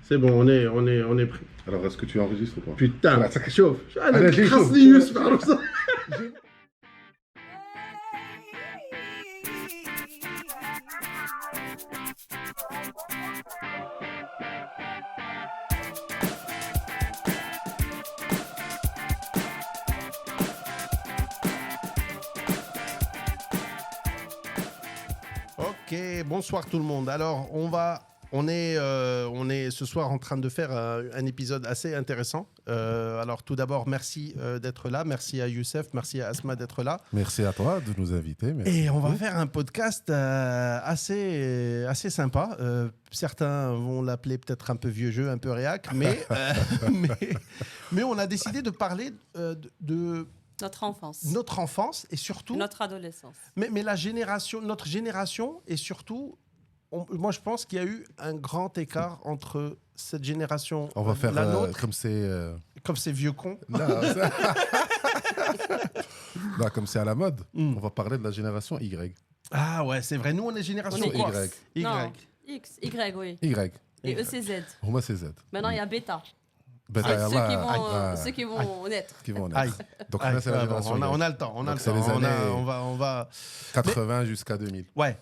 C'est bon, on est prêt. Alors, est-ce que tu enregistres ou pas? Putain, ça chauffe. Allez, chauffe. Ok, bonsoir tout le monde. Alors, on est ce soir en train de faire un épisode assez intéressant. Alors, tout d'abord, merci d'être là. Merci à Youssef, merci à Asma d'être là. Merci à toi de nous inviter. Merci. Et on va faire un podcast assez sympa. Certains vont l'appeler peut-être un peu vieux jeu, un peu réac, mais on a décidé de parler de notre enfance et surtout notre adolescence. Mais notre génération et surtout, moi je pense qu'il y a eu un grand écart entre cette génération, on va faire la nôtre, comme ces vieux cons. Non, comme c'est à la mode, on va parler de la génération Y. Ah ouais, c'est vrai. Nous on est génération on est quoi? Y. Non, X, Y, oui. Y. Et eux c'est Z. Moi c'est Z. Maintenant il y a Beta. Beta, ceux qui vont naître. Donc là c'est la génération on a le temps. On a le c'est temps. les années On va 80 jusqu'à 2000. Ouais.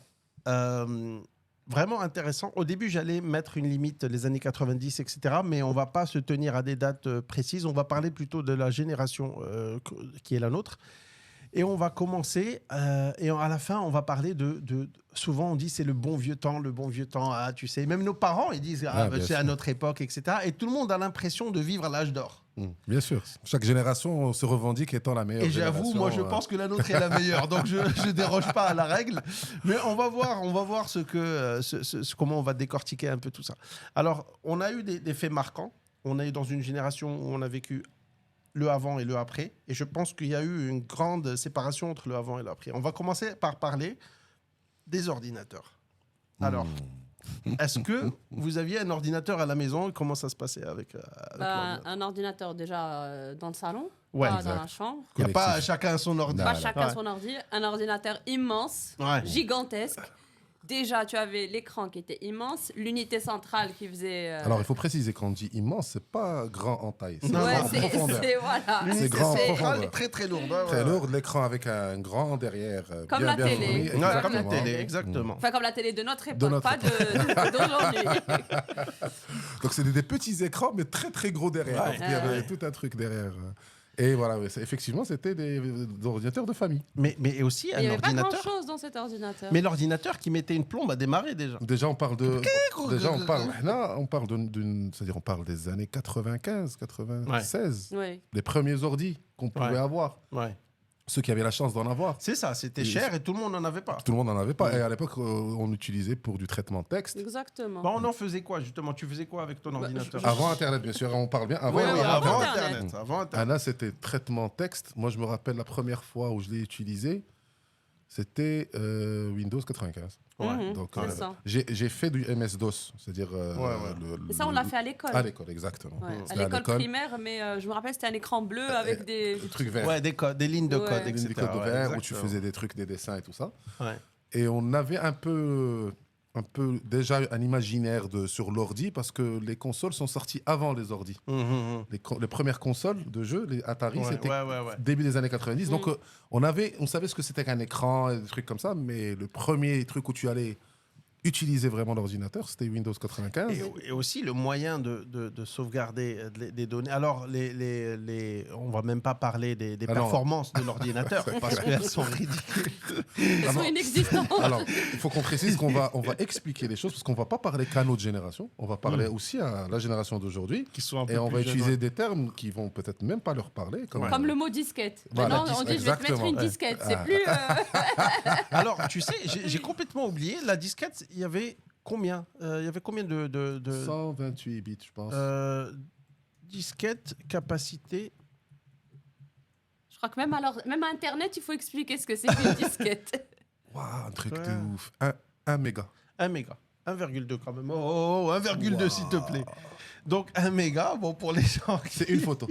Vraiment intéressant. Au début, j'allais mettre une limite, les années 90, etc. Mais on ne va pas se tenir à des dates précises. On va parler plutôt de la génération qui est la nôtre. Et on va commencer. Et à la fin, on va parler de souvent, on dit c'est le bon vieux temps, le bon vieux temps. Ah, tu sais, même nos parents, ils disent c'est à notre époque, etc. Et tout le monde a l'impression de vivre à l'âge d'or. Bien sûr. Chaque génération se revendique étant la meilleure. Et j'avoue, moi, je pense que la nôtre est la meilleure. Donc, je ne déroge pas à la règle. Mais on va voir comment on va décortiquer un peu tout ça. Alors, on a eu des faits marquants. On est dans une génération où on a vécu le avant et le après. Et je pense qu'il y a eu une grande séparation entre le avant et l'après. On va commencer par parler des ordinateurs. Alors, est-ce que vous aviez un ordinateur à la maison et comment ça se passait avec un ordinateur déjà dans le salon, ouais, pas dans la chambre. Il n'y a pas chacun son ordi. Pas chacun son ordi. Un ordinateur immense, gigantesque. Déjà, tu avais l'écran qui était immense, l'unité centrale qui faisait... Alors, il faut préciser, quand on dit immense, c'est pas grand en taille. C'est grand en profondeur. C'est grand en profondeur. Très, très lourde. Très lourde, l'écran avec un grand derrière. Comme la télé. Comme la télé, exactement. Enfin, comme la télé de notre époque, pas d'aujourd'hui. Donc, c'est des petits écrans, mais très, très gros derrière. Il y avait tout un truc derrière. Et voilà, effectivement, c'était des ordinateurs de famille. Mais aussi un ordinateur. Il n'y avait pas grand-chose dans cet ordinateur. Mais l'ordinateur qui mettait une plombe à démarrer déjà. Déjà, on parle c'est-à-dire on parle des années 95, 96. Ouais. Les premiers ordis qu'on pouvait avoir. Ouais. Ceux qui avaient la chance d'en avoir. C'est ça, c'était cher et tout le monde n'en avait pas. Tout le monde n'en avait pas. Et à l'époque, on utilisait pour du traitement de texte. Exactement. On en faisait quoi, justement? Tu faisais quoi avec ton ordinateur? Avant Internet, bien sûr. On parle bien. Avant Internet. Anna, c'était traitement texte. Moi, je me rappelle la première fois où je l'ai utilisé, c'était Windows 95. Donc, j'ai fait du MS-DOS, c'est-à-dire... Et ça, on l'a fait à l'école. À l'école, exactement. À l'école primaire, mais je me rappelle, c'était un écran bleu avec des trucs verts. Ouais, des lignes de code, etc. Des codes verts où tu faisais des trucs, des dessins et tout ça. Ouais. Et on avait un peu déjà un imaginaire sur l'ordi parce que les consoles sont sorties avant les ordis. Les premières consoles de jeux, les Atari, c'était début des années 90. Donc, on savait ce que c'était qu'un écran et des trucs comme ça, mais le premier truc où tu allais utiliser vraiment l'ordinateur, c'était Windows 95. Et aussi le moyen de sauvegarder des données. Alors, on ne va même pas parler des performances de l'ordinateur parce qu'elles sont ridicules. Elles sont inexistantes. Alors, il faut qu'on précise qu'on va expliquer les choses parce qu'on ne va pas parler qu'à notre génération. On va parler aussi à la génération d'aujourd'hui. Et on va utiliser des termes qui ne vont peut-être même pas leur parler. Comme le mot disquette. Maintenant, on dit je vais te mettre une disquette. C'est plus... Alors, tu sais, j'ai complètement oublié. La disquette, il y avait combien de 128 bits, je pense. Disquette, capacité. Je crois que même à Internet, il faut expliquer ce que c'est qu'une disquette. Waouh, un truc de ouf. 1 méga. 1 méga. 1,2 quand même. 1,2 s'il te plaît. Donc 1 méga, bon pour les gens... C'est une photo.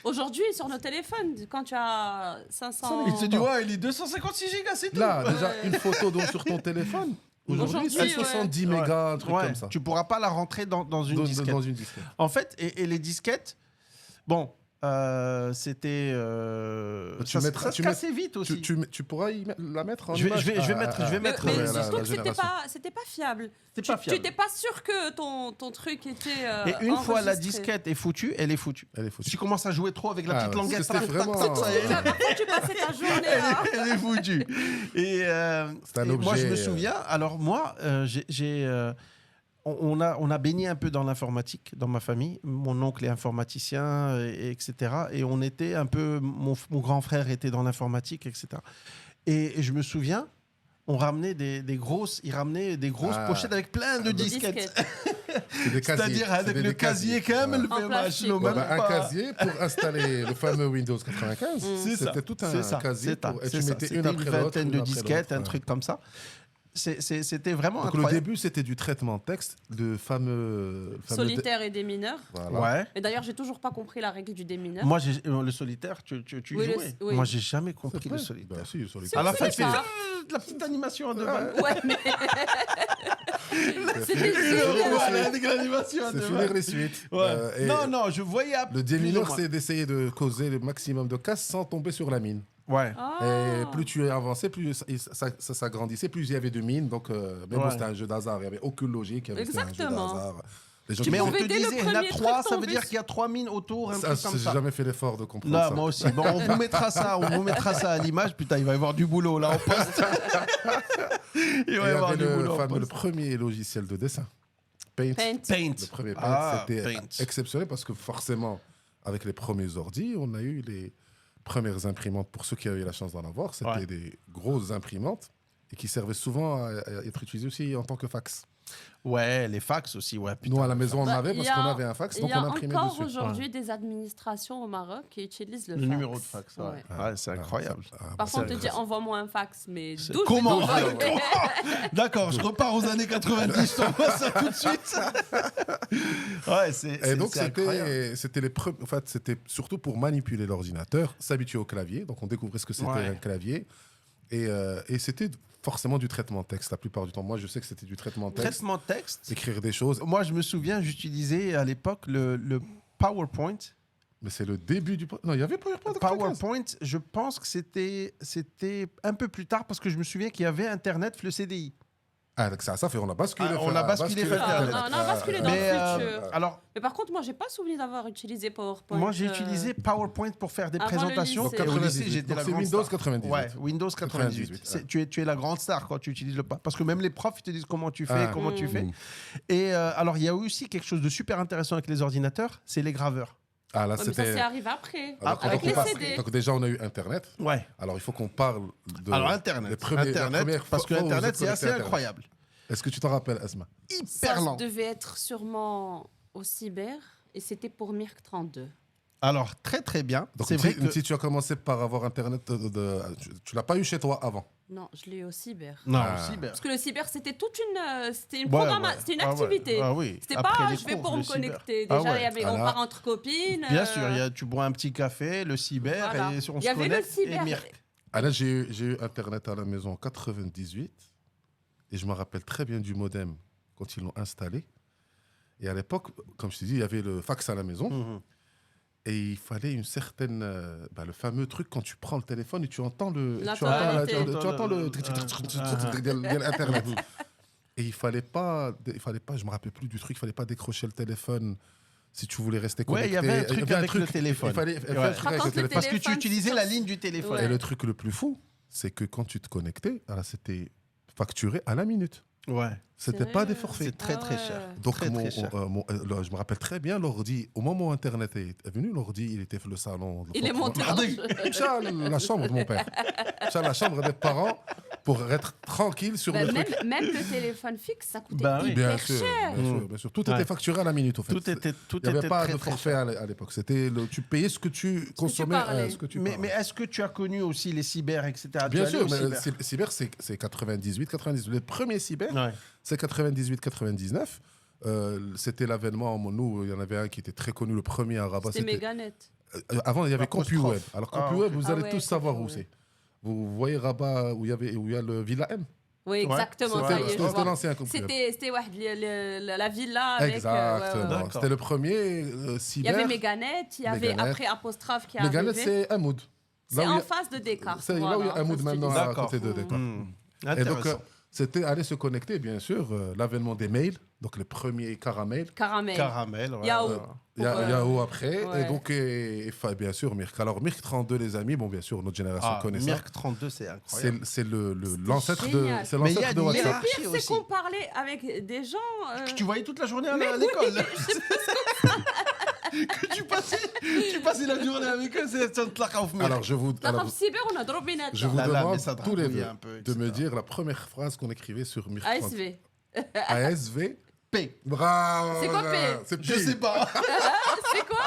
Aujourd'hui, sur nos téléphones, quand tu as 500... Il te dit, il est 256 gigas, c'est tout. Là, déjà, une photo sur ton téléphone, Aujourd'hui, c'est 70 mégas, un truc comme ça. Tu ne pourras pas la rentrer dans une disquette. Dans une disquette. En fait, et les disquettes, bon, c'était... ça se cassait vite aussi. Tu pourras la mettre en je vais mettre. Mais surtout que c'était pas fiable. Tu n'étais pas sûr que ton truc était et une fois la disquette est foutue, elle est foutue. Si tu commences à jouer trop avec la petite languette, c'était vraiment... tu passais ta journée là. Elle est foutue. Et moi, je me souviens, alors moi, on a baigné un peu dans l'informatique dans ma famille. Mon oncle est informaticien, etc. Et on était un peu... Mon grand frère était dans l'informatique, etc. Et je me souviens, il ramenait des grosses pochettes avec plein de disquettes. C'est-à-dire avec le casier quand même, un casier pour installer le fameux Windows 95. C'était tout un casier. Tu mettais une vingtaine de disquettes, un truc comme ça. C'était vraiment incroyable. Le début, c'était du traitement de texte, le fameux solitaire et démineur. Voilà. Ouais. Et d'ailleurs, j'ai toujours pas compris la règle du démineur. Moi, le solitaire, tu jouais. Moi, j'ai jamais compris le solitaire. Bah, si, le solitaire. À la fin, c'est la petite animation en deux balles. Ouais, mais c'est finir les suites. Non, je voyais. Le démineur, c'est d'essayer de causer le maximum de casse sans tomber sur la mine. Ouais. Et plus tu avançais, plus ça s'agrandissait, plus il y avait de mines. Donc, même c'était un jeu d'hasard, il n'y avait aucune logique. Exactement. Mais on te disait, il y en a 3, ça veut dire qu'il y a 3 mines autour, un truc comme ça. J'ai jamais fait l'effort de comprendre ça. Moi aussi. Bon, on vous mettra ça à l'image. Putain, il va y avoir du boulot là en poste. Il y avait le premier logiciel de dessin. Paint. Le premier Paint, c'était exceptionnel parce que forcément, avec les premiers ordi, on a eu les premières imprimantes, pour ceux qui avaient la chance d'en avoir, c'était des grosses imprimantes et qui servaient souvent à être utilisées aussi en tant que fax. Ouais, les fax aussi. Ouais, putain, nous, à la maison, on avait parce qu'on avait un fax, donc on imprimait dessus. Il y a encore aujourd'hui des administrations au Maroc qui utilisent le fax. Le numéro de fax, ouais, c'est incroyable. Parfois, on te dit envoie-moi un fax, mais d'où comment D'accord, je repars aux années 90, je t'envoie ça tout de suite. Et donc, c'était les premiers. En fait, c'était surtout pour manipuler l'ordinateur, s'habituer au clavier. Donc, on découvrait ce que c'était un clavier. Et c'était forcément du traitement de texte la plupart du temps. Moi, je sais que c'était du traitement de texte. Traitement de texte. Écrire des choses. Moi, je me souviens, j'utilisais à l'époque le PowerPoint. Mais c'est le début du... Non, il y avait PowerPoint. PowerPoint, je pense que c'était un peu plus tard parce que je me souviens qu'il y avait Internet, le CDI. Ah, donc ça fait, on a basculé. On a basculé vers Internet. On a basculé dans le futur. Mais par contre, moi, j'ai pas souvenir d'avoir utilisé PowerPoint. Moi, j'ai utilisé PowerPoint pour faire des présentations. Donc, au lycée, j'étais la grande Windows star. 98. Ouais, Windows 98. Tu es la grande star quand tu utilises le... Parce que même les profs, ils te disent comment tu fais, comment tu fais. Et alors, il y a aussi quelque chose de super intéressant avec les ordinateurs, c'est les graveurs. Ah, là, mais ça, c'est arrivé après. Avec les CD. Donc déjà, on a eu Internet. Ouais. Alors, il faut qu'on parle de... Alors, Internet, parce que Internet, c'est assez incroyable. Est-ce que tu t'en rappelles, Asma? Hyper lent. Ça devait être sûrement au cyber et c'était pour Mirc 32. Alors, très très bien. Donc, si tu as commencé par avoir Internet, tu l'as pas eu chez toi avant? Non, je l'ai eu au cyber. Non, au cyber. Parce que le cyber, c'était toute une, c'était c'était une activité. C'était après pas, je vais pour me connecter. Déjà, on part entre copines. Bien sûr, tu bois un petit café, le cyber, et on se connecte. Et Mirc. Ah, là, j'ai eu Internet à la maison en 98. Et je me rappelle très bien du modem quand ils l'ont installé. Et à l'époque, comme je te dis, il y avait le fax à la maison. Et il fallait une certaine... le fameux truc quand tu prends le téléphone et tu entends le... Tu entends le... Internet. Et il fallait pas... Je me rappelle plus du truc. Il fallait pas décrocher le téléphone si tu voulais rester connecté. Ouais, il y avait un truc avec le téléphone. Il fallait faire un truc avec le téléphone. Parce que tu utilisais la ligne du téléphone. Et le truc le plus fou, c'est que quand tu te connectais, alors c'était... facturé à la minute. Ouais. C'était pas des forfaits. C'est très très cher. Donc très, très cher. Je me rappelle très bien l'ordi. Au moment où Internet est venu, l'ordi, il était le salon. Il est monté la chambre de mon père. La chambre des parents pour être tranquille sur le truc. Même le téléphone fixe, ça coûtait hyper cher. Bien sûr. Tout était facturé à la minute, au fait. Il n'y avait pas de forfait à l'époque. C'était tu payais ce que tu consommais. Mais est-ce que tu as connu aussi les cyber, etc. Bien sûr, mais les cyber, c'est 98, 99. Les premiers cyber, c'est 98-99. C'était l'avènement. Nous, il y en avait un qui était très connu, le premier à Rabat. C'était Meganet. Avant, il y avait CompuWeb. Alors, CompuWeb, vous allez tous savoir où c'est. Vous voyez Rabat, où il y a le Villa M. Oui, exactement. C'était l'ancien club. C'était la villa avec... Exactement. C'était le premier cyber. Il y avait Meganet, il y avait après Apostrophe qui est arrivé. Meganet, c'est Hamoud. C'est en face de Descartes. C'est là où il y a Hamoud maintenant, à côté de Descartes. Et donc, c'était aller se connecter, bien sûr, l'avènement des mails, donc les premiers Caramel, ouais. Yahoo après, et donc, bien sûr, Mirk. Alors, Mirk 32, les amis, bon, bien sûr, notre génération connaît ça. Mirk 32, c'est incroyable. C'est l'ancêtre de WhatsApp. Le pire, c'est qu'on parlait avec des gens... que tu voyais toute la journée à l'école. Que tu passais la journée avec eux, c'est alors je vous demande tous les deux de me dire la première phrase qu'on écrivait sur Mirk. ASV. ASV. P. Bravo. C'est quoi P? Je sais pas. C'est quoi?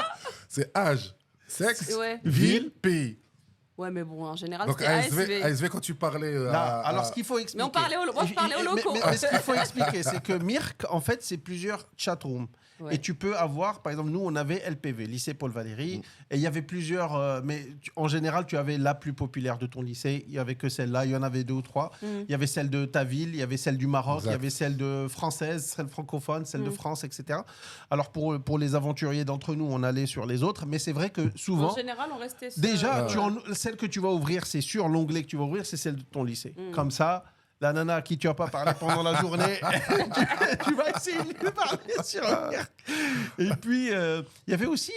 C'est âge, sexe, ville, pays. Ouais, mais bon, en général, donc c'était ASV quand tu parlais... alors, ce qu'il faut expliquer... Mais je parlais aux locaux. Mais ce qu'il faut expliquer, c'est que Mirk, en fait, c'est plusieurs chatrooms. Ouais. Et tu peux avoir, par exemple, nous, on avait LPV, lycée Paul Valéry, et il y avait plusieurs... mais en général, tu avais la plus populaire de ton lycée. Il n'y avait que celle-là, il y en avait 2 ou 3. Il y avait celle de ta ville, il y avait celle du Maroc, il y avait celle de française, celle francophone, celle de France, etc. Alors, pour les aventuriers d'entre nous, on allait sur les autres, mais c'est vrai que souvent... En général, on restait sur... Déjà, celle que tu vas ouvrir, c'est sûr, l'onglet que tu vas ouvrir, c'est celle de ton lycée. Comme ça... La nana à qui tu n'as pas parlé pendant la journée, tu vas essayer de parler sur Mirk. Et puis, il y avait aussi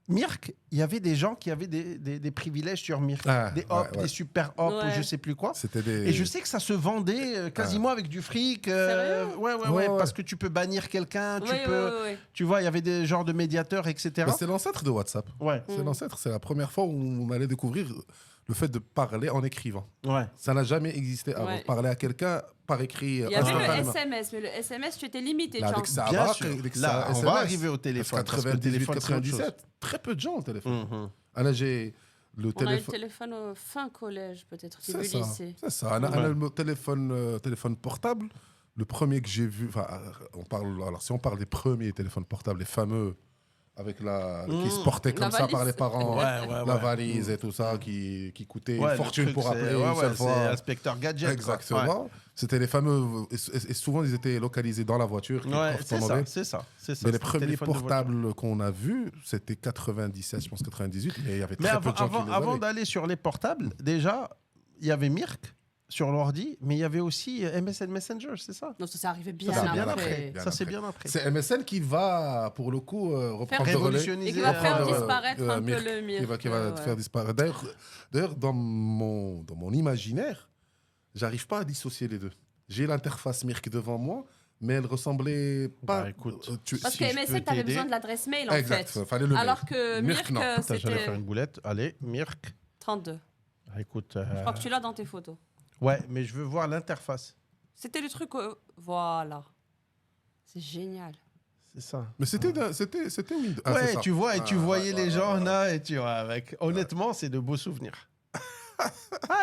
Mirk, il y avait des gens qui avaient des privilèges sur Mirk. Des hops, des super hops, je ne sais plus quoi. Et je sais que ça se vendait quasiment avec du fric. Ouais, parce que tu peux bannir quelqu'un, tu vois, il y avait des genres de médiateurs, etc. Mais c'est l'ancêtre de WhatsApp. C'est l'ancêtre, c'est la première fois où on allait découvrir... le fait de parler en écrivant. Ça n'a jamais existé avant. Parler à quelqu'un par écrit. Il y avait le SMS, mais le SMS, tu étais limité. Là, on va arriver au téléphone. 98, 97, très peu de gens au téléphone. On a eu le téléphone fin collège, peut-être, début lycée. C'est ça. On a le téléphone portable. Le premier que j'ai vu, si on parle des premiers téléphones portables, les fameux... avec qui se portait comme ça par les parents, la valise et tout ça, qui coûtait une fortune pour appeler une seule fois. C'est Inspecteur Gadget. Exactement. C'était les fameux... Et souvent, ils étaient localisés dans la voiture. C'est ça. Mais les premiers portables qu'on a vus, c'était 97, je pense 98, mais il y avait très peu de gens qui les avaient. Avant d'aller sur les portables, déjà, il y avait Mirk sur l'ordi, mais il y avait aussi MSN Messenger, c'est ça? Non, ça arrivait bien après. Ça, c'est bien après. C'est MSN qui va, pour le coup, reprendre le relais. Et qui va faire disparaître un peu le Mirk. Qui va faire disparaître. D'ailleurs, dans mon imaginaire, j'arrive pas à dissocier les deux. J'ai l'interface Mirk devant moi, mais elle ressemblait pas... Parce que MSN, tu avais besoin de l'adresse mail, en fait. Fallait le alors que Mirk, c'était... J'allais faire une boulette. Allez, Mirk. 32. Écoute... Je crois que tu l'as dans tes photos. Ouais, mais je veux voir l'interface. C'était le truc... Voilà. C'est génial. C'est ça. Mais c'était Windows. Ouais, tu vois, et tu voyais les gens là, et tu vois, avec... Honnêtement, c'est de beaux souvenirs.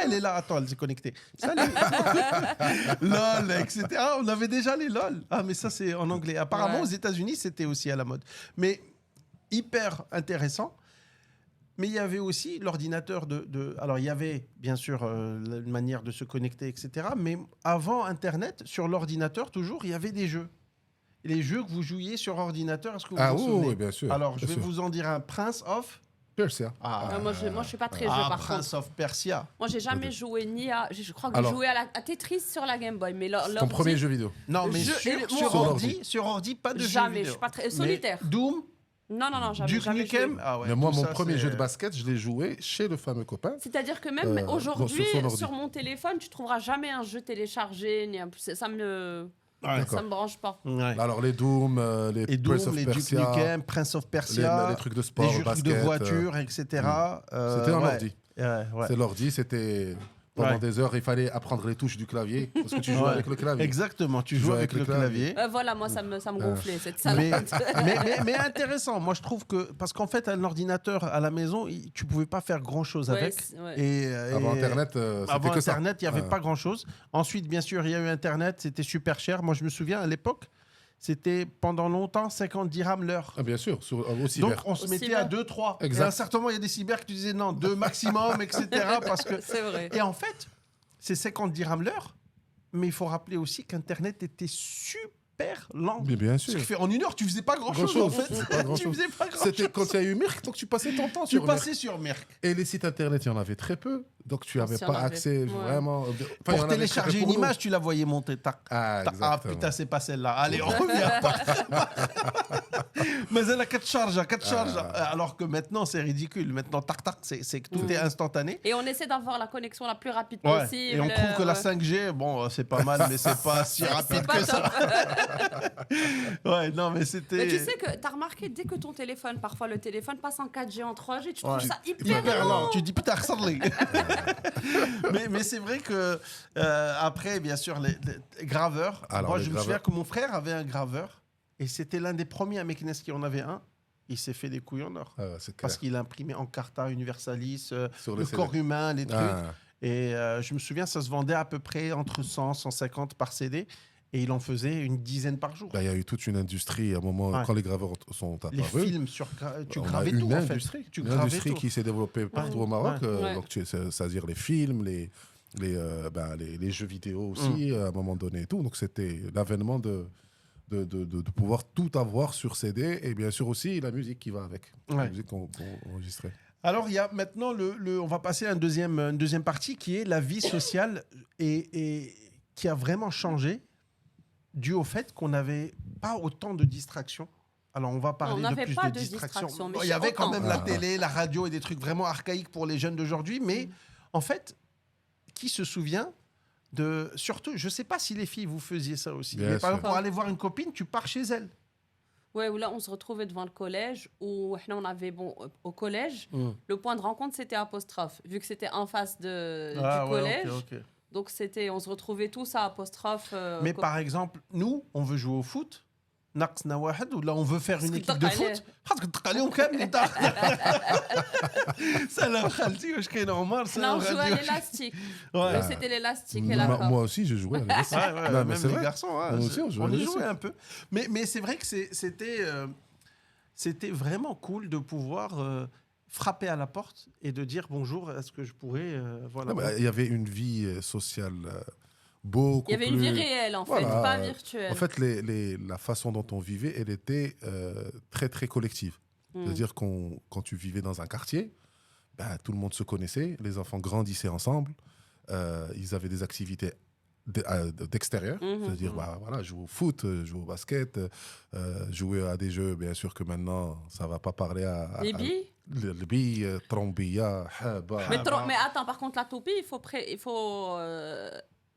Elle est là, attends, elle s'est connectée. Salut. LOL, etc. On avait déjà les LOL. Mais ça, c'est en anglais. Apparemment, aux États-Unis, c'était aussi à la mode. Mais hyper intéressant. Mais il y avait aussi l'ordinateur Alors, il y avait, bien sûr, une manière de se connecter, etc. Mais avant Internet, sur l'ordinateur, toujours, il y avait des jeux. Et les jeux que vous jouiez sur ordinateur, est-ce que vous vous souvenez? Oui, bien sûr. Alors, je vais vous en dire un. Prince of... Persia. Moi, je suis pas très jeu, par Prince of Persia. Moi, j'ai jamais joué ni à... Je crois que j'ai joué à Tetris sur la Game Boy. Mais ton premier jeu vidéo? Non, mais sur ordi, pas de jeu vidéo. Jamais, je suis pas très... Solitaire. Doom? Non, jamais. Duke Nukem? Mais moi, mon premier jeu de basket, je l'ai joué chez le fameux copain. C'est-à-dire que même aujourd'hui, sur mon téléphone, tu trouveras jamais un jeu téléchargé. Ça me branche pas. Alors, les Doom, les Prince of Persia, Duke Nukem, Prince of Persia, les trucs de sport, les jeux de voiture, etc. C'était un ordi. C'est l'ordi, c'était... Pendant des heures, il fallait apprendre les touches du clavier parce que tu joues avec le clavier. Exactement, tu joues avec le clavier. Voilà, moi, ça me gonflait, cette salle. Mais intéressant, moi, je trouve que... Parce qu'en fait, un ordinateur à la maison, tu ne pouvais pas faire grand-chose avec. Avant Internet, avant Internet, il n'y avait pas grand-chose. Ensuite, bien sûr, il y a eu Internet, c'était super cher. Moi, je me souviens, à l'époque, c'était pendant longtemps 50 dirhams l'heure. Bien sûr, au cyber. Donc on se mettait à 2-3. Et à un certain moment, il y a des cyber qui disaient non, 2 maximum, etc. Parce que... C'est vrai. Et en fait, ces 50 dirhams l'heure, Mais il faut rappeler aussi qu'Internet était super lent. Mais bien sûr. Parce que en 1 heure, tu faisais pas grand-chose en fait. Tu faisais pas grand-chose. C'était quand il y a eu Mirk, donc tu passais ton temps sur Mirk. Tu passais sur Mirk. Et les sites Internet, il y en avait très peu. Donc tu n'avais pas accès vraiment... Pour télécharger une image, tu la voyais monter. Ah putain, c'est pas celle-là. Allez, on revient. Mais elle a 4 charges. Alors que maintenant, c'est ridicule. Maintenant, c'est que tout est instantané. Et on essaie d'avoir la connexion la plus rapide possible. Et on trouve que la 5G, bon, c'est pas mal, mais c'est pas si rapide que ça. Ouais, non, mais c'était... Mais tu sais que t'as remarqué, dès que ton téléphone, parfois le téléphone passe en 4G, en 3G, tu trouves ça hyper lent. Tu dis, putain, mais c'est vrai que après, bien sûr, les graveurs. Alors, moi, je me souviens que mon frère avait un graveur et c'était l'un des premiers à Meknes qui en avait un. Il s'est fait des couilles en or. Parce qu'il imprimait Encarta, Universalis, le corps humain, les trucs. Et je me souviens, ça se vendait à peu près entre 100, 150 par CD. Et il en faisait une dizaine par jour. Il y a eu toute une industrie à un moment, quand les graveurs sont apparus. Les films, tu gravais tout, en fait. Une industrie qui s'est développée partout au Maroc. Donc, c'est-à-dire les films, les jeux vidéo aussi, à un moment donné et tout. Donc, c'était l'avènement de pouvoir tout avoir sur CD. Et bien sûr aussi, la musique qui va avec. La musique qu'on enregistrait. Alors, il y a maintenant, on va passer à une deuxième partie qui est la vie sociale et qui a vraiment changé dû au fait qu'on n'avait pas autant de distractions. Alors, on va parler de plus de distractions. Il y avait quand même la télé, la radio et des trucs vraiment archaïques pour les jeunes d'aujourd'hui. Mais en fait, qui se souvient de... Surtout, je ne sais pas si les filles, vous faisiez ça aussi. Mais par exemple, pour aller voir une copine, tu pars chez elle. Ouais, où là, on se retrouvait devant le collège, où on avait, au collège, le point de rencontre, c'était apostrophe, vu que c'était en face du collège. Okay. Donc, on se retrouvait tous à apostrophe. Mais par exemple, nous, on veut jouer au foot. ناقصنا واحد ولا on veut faire une équipe de foot خاطر تدق عليهم كاملين سلام خالتي واش كاين عمر non on jouait à l'élastique c'était l'élastique et la corde. Moi aussi je jouais à l'élastique même les garçons on y jouait un peu mais c'est vrai que c'était vraiment cool de pouvoir frapper à la porte et de dire bonjour, est-ce que je pourrais voilà. Il y avait une vie sociale beaucoup plus... Il y avait une vie réelle, en fait, pas virtuelle. En fait, la façon dont on vivait, elle était très, très collective. C'est-à-dire quand tu vivais dans un quartier, tout le monde se connaissait, les enfants grandissaient ensemble, ils avaient des activités d'extérieur, c'est-à-dire jouer au foot, jouer au basket, jouer à des jeux, bien sûr que maintenant, ça ne va pas parler à... Les billes les billes, trombilla, mais attends, par contre, la toupie, il faut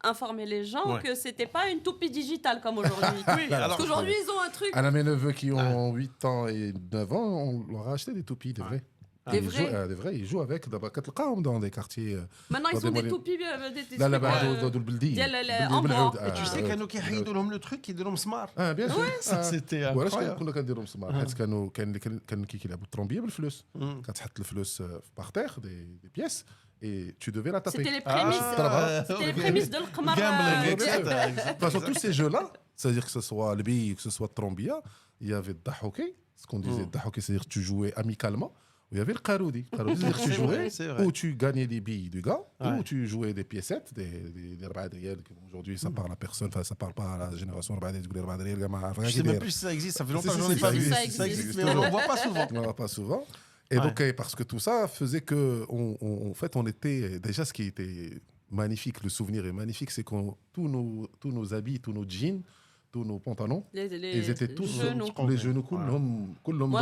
informer les gens que c'était pas une toupie digitale comme aujourd'hui. Parce qu'aujourd'hui, ils ont un truc... À mes neveux qui ont 8 ans et 9 ans, on leur a acheté des toupies, des vrais. Des vrais, ils jouent avec dans des quartiers. Maintenant, ils sont des toupies. Là, en bois. Et tu sais كانوا كيحيدوا لهم le truc qui ديرهم سمار. bien sûr. Ça c'était incroyable. كنا كنديرهم سمار حيت كانوا كيلعبوا الترومبيه بالفلوس. كتحط الفلوس par terre des pièces et tu devais la taper. C'était les prémices de l'Qmar. De toute façon, tous ces jeux-là, c'est-à-dire que ce soit le billes, que ce soit le trombilla, il y avait le hockey, ce qu'on disait le hockey, c'est-à-dire que tu jouais amicalement. Il y avait le Karoudi. C'est-à-dire que tu jouais où tu gagnais des billes du gars, ou tu jouais des piécettes, des rabadriels. Aujourd'hui, ça parle à personne, ça parle pas à la génération rabadriel. Je sais même plus si ça existe, ça fait longtemps que j'en ai pas vu. Ça existe, mais on ne le voit pas souvent. On ne le voit pas souvent. Et donc, parce que tout ça faisait que, en fait, on était. Déjà, ce qui était magnifique, le souvenir est magnifique, c'est que tous nos habits, tous nos jeans, tous nos pantalons, ils étaient tous les genoux Moi,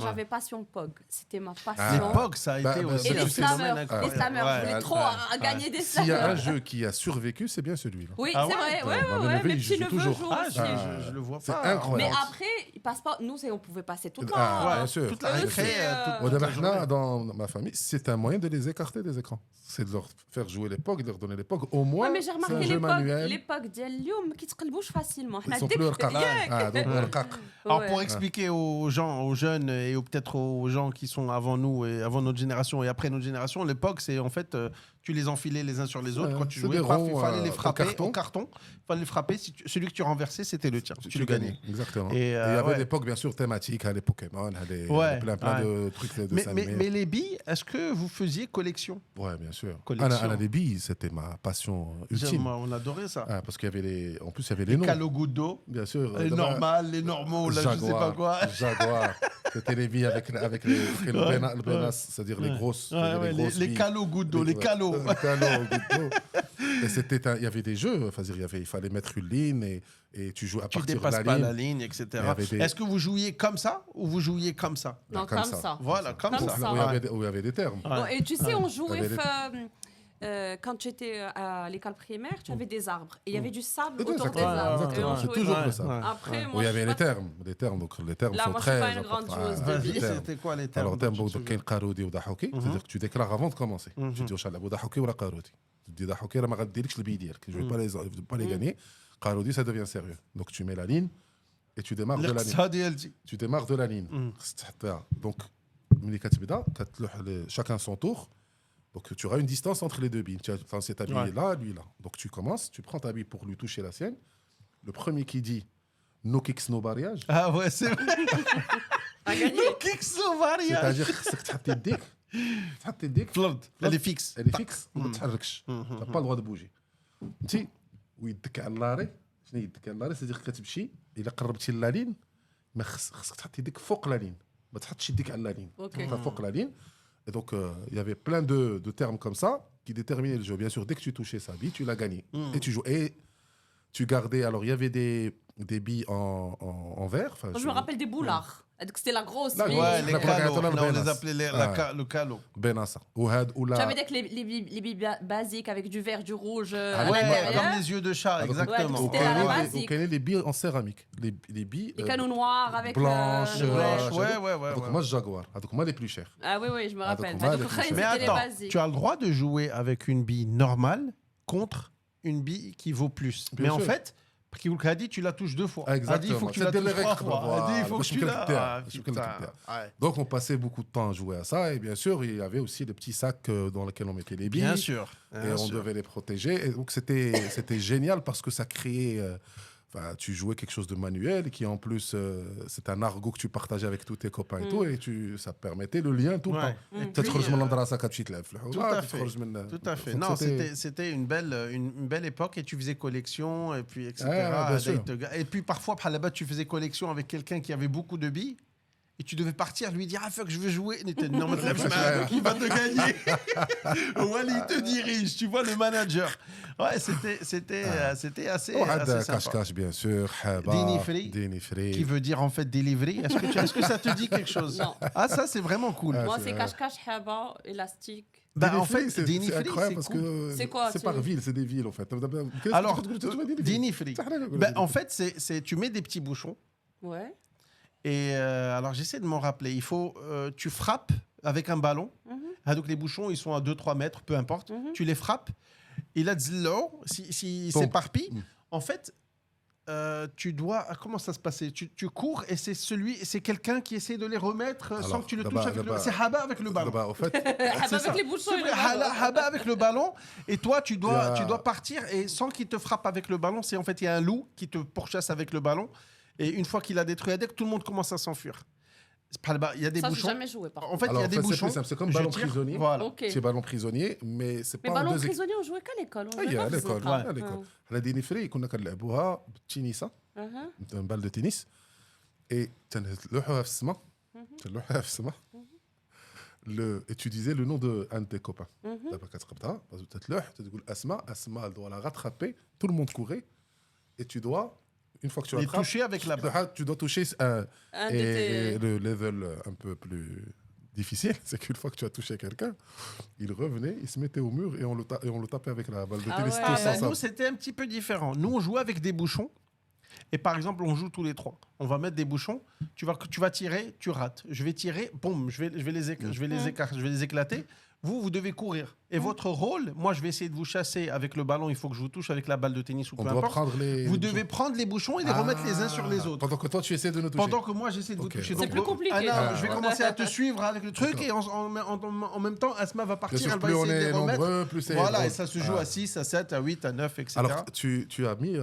j'avais passion POG. C'était ma passion. Les POG, ça a été aussi un phénomène incroyable. Les slammers, je voulais trop gagner des slammers. S'il y a un jeu qui a survécu, c'est bien celui-là. Oui, c'est vrai. Mes petits neveux jouent aussi. Je le vois pas. C'est incroyable. Mais après, ils passent pas. Nous, on pouvait passer toute bien sûr. Toute la récré. Dans ma famille, c'est un moyen de les écarter des écrans. C'est de leur faire jouer les POG, de leur donner les POG. Au moins, mais j'ai remarqué les POG d'Elium qui se قلبوش facilement. Ils sont plus Alors pour expliquer aux gens, aux jeunes et peut-être aux gens qui sont avant nous et avant notre génération et après notre génération, les POG, c'est en fait tu les enfilais les uns sur les autres. Quand tu jouais, il fallait les frapper au carton. Il fallait les frapper. Celui que tu renversais, c'était le tien. Tu le gagnais. Exactement. Et il y avait l'époque, bien sûr, thématique, les Pokémon, plein de trucs de dessins animés. Mais les billes, est-ce que vous faisiez collection? Ouais, bien sûr. Les billes, c'était ma passion ultime. On adorait ça. Parce qu'il y avait en plus, il y avait les noms. Calogudo. Bien sûr. Les normales, les normaux, là, je sais pas quoi. Jaguar. C'était les billes avec le Benas, c'est-à-dire les grosses. Les Calogudo, les calos. Et il y avait des jeux, il fallait mettre une ligne et tu joues à partir de la ligne. Tu dépasses pas la ligne, etc. Est-ce que vous jouiez comme ça ou vous jouiez comme ça? Non, comme ça. Voilà, comme ça. Où il y avait des termes. Et tu sais, on jouait... quand j'étais à l'école primaire, tu avais des arbres et il y avait du sable autour des arbres. Exactement, c'est toujours comme ça. Après, il y avait les termes. Donc les termes sont très... Là, moi, je suis pas une grande joueuse de billes. C'était quoi les termes? Alors, le terme, c'est Qaroudi ou Dahoki. C'est-à-dire que tu déclares avant de commencer. Tu dis au Chalab ou Dahoki ou la Qaroudi. Tu dis Dahoki, je ne vais pas le bidir. Je ne vais pas les gagner. Qaroudi, ça devient sérieux. Donc, tu mets la ligne et tu démarres de la ligne. Tu démarres de la ligne. Donc, chacun son tour. Donc, tu auras une distance entre les deux billes. Tu as lancé ta bille là, lui là. Donc, tu commences, tu prends ta bille pour lui toucher la sienne. Le premier qui dit no kicks, no barrage. Ah ouais, c'est vrai. No kicks, no barrage. C'est-à-dire que tu as tes dicks. Elle est fixe. Elle est fixe. Tu n'as pas le droit de bouger. Tu ويدك على اللاري شنو يدك على اللاري c'est-à-dire que كتمشي الا قربتي لا لين ما خصك تحط يدك فوق لا لين ما تحطش يدك على لا لين فوق لا لين. Et donc, il y avait plein de termes comme ça qui déterminaient le jeu. Bien sûr, dès que tu touchais sa bille, tu l'as gagné. Et tu jouais. Et tu gardais. Alors, il y avait des billes en verre. Je me rappelle des boulards. C'était la grosse bille. Ouais, les calos. On les appelait le calo. Benassa. J'avais les billes basiques avec du vert, du rouge à l'intérieur. Comme les yeux de chat, exactement. C'était la basique. On connaît les billes en céramique. Les billes. Les canaux noirs avec. Blanches. Ouais. Donc, moi, Jaguar. Donc, moi, les plus chers. Ah oui, je me rappelle. Mais attends, tu as le droit de jouer avec une bille normale contre une bille qui vaut plus. Mais en fait. Kadi, tu la touches 2 fois. Exactement. Il faut que tu la touches 3 fois. Il faut que tu la... Donc, on passait beaucoup de temps à jouer à ça. Et bien sûr, il y avait aussi des petits sacs dans lesquels on mettait les billes. Bien sûr. Et on devait les protéger. Et donc, c'était génial parce que ça créait... tu jouais quelque chose de manuel qui en plus c'est un argot que tu partageais avec tous tes copains et tout et ça permettait le lien tout le temps. Tout à fait. Non, c'était une belle époque et tu faisais collection et puis etc. Et puis parfois tu faisais collection avec quelqu'un qui avait beaucoup de billes. Et tu devais partir, lui dire « Ah, fuck, je veux jouer !» Non, mais il va te gagner. Wally, il te dirige, tu vois, le manager. Ouais, c'était assez sympa. Cache-cache, bien sûr. Dini Free. Qui veut dire en fait delivery. Est-ce que ça te dit quelque chose? Non. Ah, ça, c'est vraiment cool. Moi, c'est cache-cache, haba, élastique. En fait, Dini Free, incroyable parce que c'est par ville, c'est des villes en fait. Alors, Dini Free. En fait, tu mets des petits bouchons. Ouais. Et alors, j'essaie de m'en rappeler. Tu frappes avec un ballon. Donc, les bouchons, ils sont à 2-3 mètres, peu importe. Tu les frappes. Et là, s'il s'éparpille, en fait, tu dois... Comment ça se passait? Tu cours et c'est quelqu'un qui essaie de les remettre sans que tu le touches avec le ballon. C'est Haba avec le ballon. En fait, avec les bouchons. Haba avec le ballon. Et toi, tu dois partir et sans qu'il te frappe avec le ballon, c'est en fait, il y a un loup qui te pourchasse avec le ballon. Et une fois qu'il a détruit la deck, tout le monde commence à s'enfuir. Il y a des bouchons. Ça, j'ai jamais joué, par contre. En fait, il y a des bouchons. C'est comme ballon prisonnier. Voilà. C'est ballon prisonnier, mais c'est pas. Mais ballon prisonnier, on jouait qu'à l'école. À l'école. À la Dini Free, on a كنلعبوها بالتنس. une balle de tennis. Et تنلوحوها في السما. تنلوحوها في السما. Et tu disais le nom d'un de tes copains. D'abord, كتقبضها. تتلوح, تقول أسماء, elle doit la rattraper. Tout le monde courait. Et tu dois. Une fois que tu l'attrapes, toucher avec la balle. Tu dois toucher et le level un peu plus difficile, c'est qu'une fois que tu as touché quelqu'un, il revenait, il se mettait au mur et on le tapait avec la balle de tennis. Nous, c'était un petit peu différent. Nous, on jouait avec des bouchons, Et par exemple, on joue tous les 3. On va mettre des bouchons. Tu vas tirer, tu rates. Je vais tirer, boum, je vais les éclater. Vous devez courir. Et votre rôle, moi, je vais essayer de vous chasser avec le ballon. Il faut que je vous touche avec la balle de tennis ou peu importe. Vous devez prendre les bouchons et les remettre les uns sur les autres. Pendant que toi, tu essaies de nous toucher. Pendant que moi, j'essaie de vous toucher. C'est plus compliqué. Je vais commencer à te suivre avec le truc et en même temps, Asma va partir. Elle va plus on essayer est de remettre. nombreux, plus c'est... Voilà, et ça se joue à 6, à 7, à 8, à 9, etc. Alors, tu as mis...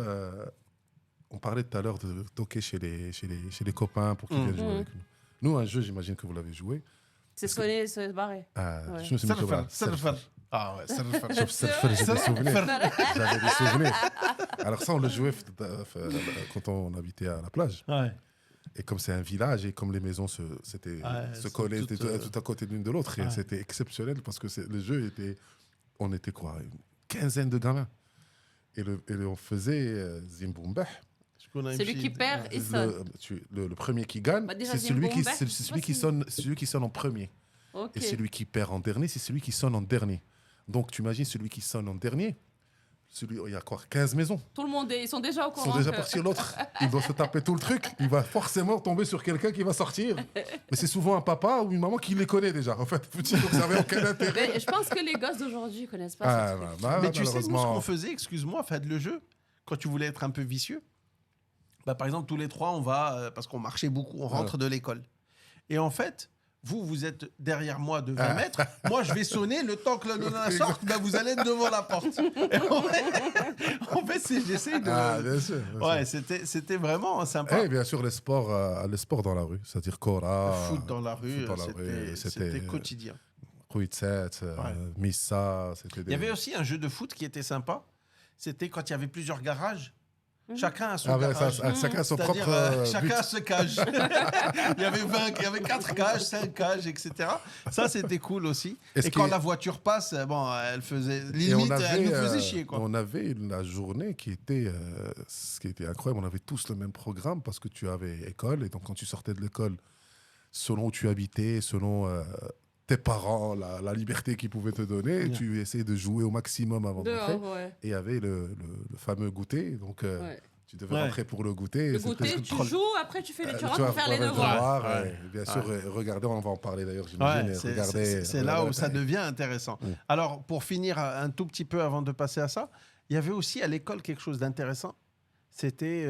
on parlait tout à l'heure de toquer chez les copains pour qu'ils viennent jouer avec nous. Nous, un jeu, j'imagine que vous l'avez joué. C'est sonner, se barrer. Je me suis mis Ah ouais, ça le fait. J'avais des souvenirs. Alors ça, on le jouait quand on habitait à la plage. Ouais. Et comme c'est un village et comme les maisons se collaient tout à côté l'une de l'autre, et c'était exceptionnel parce que le jeu était... On était quoi, une quinzaine de gamins. Et on faisait Zimboumbeh. Celui qui perd, il sonne. Le premier qui gagne, c'est celui qui sonne en premier. Okay. Et celui qui perd en dernier, c'est celui qui sonne en dernier. Donc, tu imagines celui qui sonne en dernier, il y a quoi, 15 maisons. Tout le monde, ils sont déjà au courant. Ils sont déjà partis. L'autre, il doit se taper tout le truc. Il va forcément tomber sur quelqu'un qui va sortir. Mais c'est souvent un papa ou une maman qui les connaît déjà. En fait, donc ça n'avait aucun intérêt. Mais je pense que les gosses d'aujourd'hui ne connaissent pas ça. Mais tu sais, nous, ce qu'on faisait, excuse-moi, le jeu, quand tu voulais être un peu vicieux, par exemple, tous les 3, on va, parce qu'on marchait beaucoup, on rentre de l'école. Et en fait, vous êtes derrière moi de 20 mètres. Moi, je vais sonner. Le temps que le nana sorte, vous allez être devant la porte. Et en fait, j'essaie de... bien sûr. Ouais, c'était vraiment sympa. Et bien sûr, les sports dans la rue, c'est-à-dire Kora. Le foot dans la rue, c'était quotidien. Kouitset, Missa. Il y avait aussi un jeu de foot qui était sympa. C'était quand il y avait plusieurs garages. Chacun a son garage. Chacun a son propre chacun a ce cage. il y avait 4 cages, 5 cages, etc. Ça, c'était cool aussi. Et quand la voiture passe, elle faisait limite, elle nous faisait chier. Quoi. On avait la journée qui était incroyable. On avait tous le même programme parce que tu avais école. Et donc, quand tu sortais de l'école, selon où tu habitais, selon... tes parents, la liberté qu'ils pouvaient te donner, tu essayais de jouer au maximum avant de rentrer. Et il y avait le fameux goûter, donc tu devais rentrer pour le goûter. Le goûter, tu joues, après tu rentres pour faire les devoirs. Bien sûr, regardez, on va en parler d'ailleurs, j'imagine. C'est là où ça devient intéressant. Alors, pour finir un tout petit peu avant de passer à ça, il y avait aussi à l'école quelque chose d'intéressant, c'était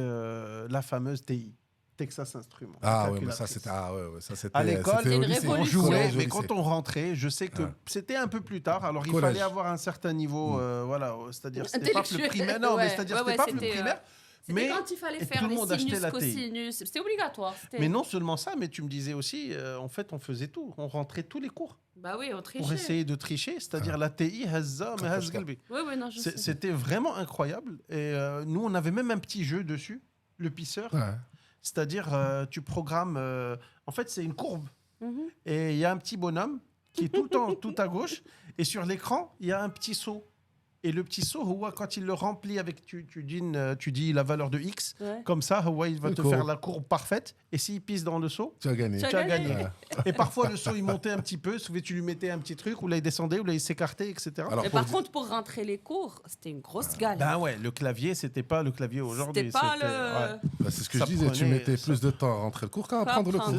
la fameuse TI. Texas Instruments. Ah ouais, mais ça c'était à l'école, on jouait, mais quand on rentrait, je sais que c'était un peu plus tard. Alors il fallait avoir un certain niveau, voilà, c'est-à-dire c'était pas le primaire, non, mais c'est-à-dire c'était pas le primaire. Mais quand il fallait faire les sinus, cosinus, c'était obligatoire. Mais non seulement ça, mais tu me disais aussi, en fait, on faisait tout, on rentrait tous les cours. Bah oui, on trichait. Pour essayer de tricher, c'est-à-dire la TI, Hazza, mais Hazgalbi. C'était vraiment incroyable. Et nous, on avait même un petit jeu dessus, le pisseur. C'est-à-dire, tu programmes... en fait, c'est une courbe. Et il y a un petit bonhomme qui est tout le temps tout à gauche. Et sur l'écran, il y a un petit seau. Et le petit seau, quand il le remplit avec... Tu dis la valeur de X. Comme ça, il va te faire la courbe parfaite. Et s'il pisse dans le seau, tu as gagné. Et parfois, le seau, il montait un petit peu. Tu lui mettais un petit truc, ou là, il descendait, ou là, il s'écartait, etc. Mais par contre, pour rentrer les cours, c'était une grosse galère. Ben ouais, le clavier, c'était pas le clavier aujourd'hui. C'était pas le... c'est ce que je disais, tu mettais plus de temps à rentrer le cours qu'à apprendre le cours.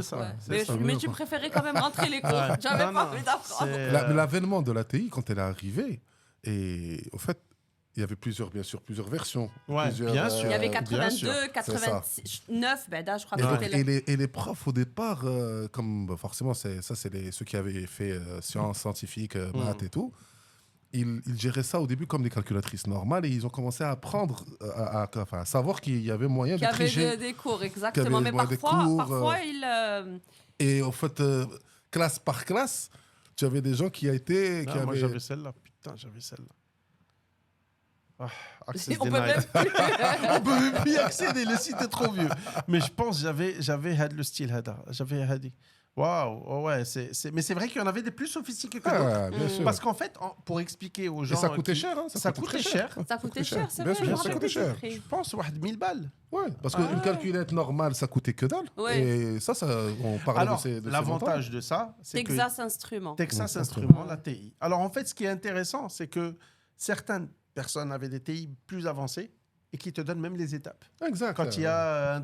Mais tu préférais quand même rentrer les cours. J'avais pas envie d'apprendre. L'avènement de la TI, quand elle est arrivée, et au fait, il y avait plusieurs versions. Bien sûr. Il y avait 82, 89, je crois que c'était... Et les profs, au départ, comme forcément, c'est ceux qui avaient fait sciences, scientifiques, maths et tout, ils géraient ça au début comme des calculatrices normales et ils ont commencé à apprendre, à savoir qu'il y avait moyen de tricher. Qu'il y avait des cours, exactement. Mais parfois ils... Et en fait, classe par classe, tu avais des gens qui étaient... Moi, j'avais celle-là. Putain, j'avais celle-là. On peut même plus y accéder, le site est trop vieux. Mais je pense que j'avais le style Hada. J'avais Hadi. Waouh, ouais, mais c'est vrai qu'il y en avait des plus sophistiqués que d'autres. Parce qu'en fait, pour expliquer aux gens... Et ça coûtait cher, hein, ça coûtait cher. Ça coûtait cher, c'est vrai. Bien sûr, ça coûtait cher. Je pense, 1000 balles. Ouais, parce qu'une calculette normale, ça coûtait que dalle. Et ça, on parlait de ces l'avantage de ça, c'est Texas Instruments. Texas Instruments, la TI. Alors, en fait, ce qui est intéressant, c'est que certaines personnes avaient des TI plus avancées et qui te donne même les étapes. Exact. Quand il y a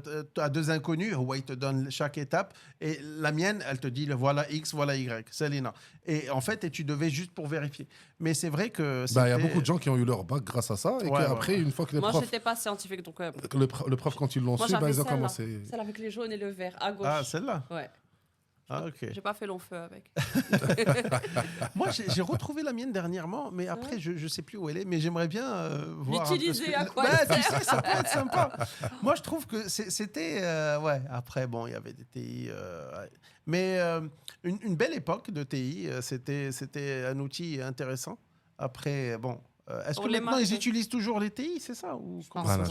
deux inconnus, il te donne chaque étape. Et la mienne, elle te dit, voilà X, voilà Y. Celle-là. Et en fait, tu devais juste pour vérifier. Mais c'est vrai que... Il y a beaucoup de gens qui ont eu leur bac grâce à ça. Et qu'après, une fois que les profs... Moi, je n'étais pas scientifique, donc... Le prof, quand ils l'ont su, ils ont commencé... Celle avec les jaunes et le vert, à gauche. Ah, celle-là? Ouais. Ah, ok. J'ai pas fait long feu avec. Moi, j'ai retrouvé la mienne dernièrement, mais après, je ne sais plus où elle est, mais j'aimerais bien voir. L'utiliser à quoi tu sais, ça peut être sympa. Moi, je trouve que c'était... après, bon, il y avait des TI. Mais une belle époque de TI, c'était un outil intéressant. Après, bon... Est-ce que maintenant ils utilisent toujours les TI, c'est ça ou je pense pas.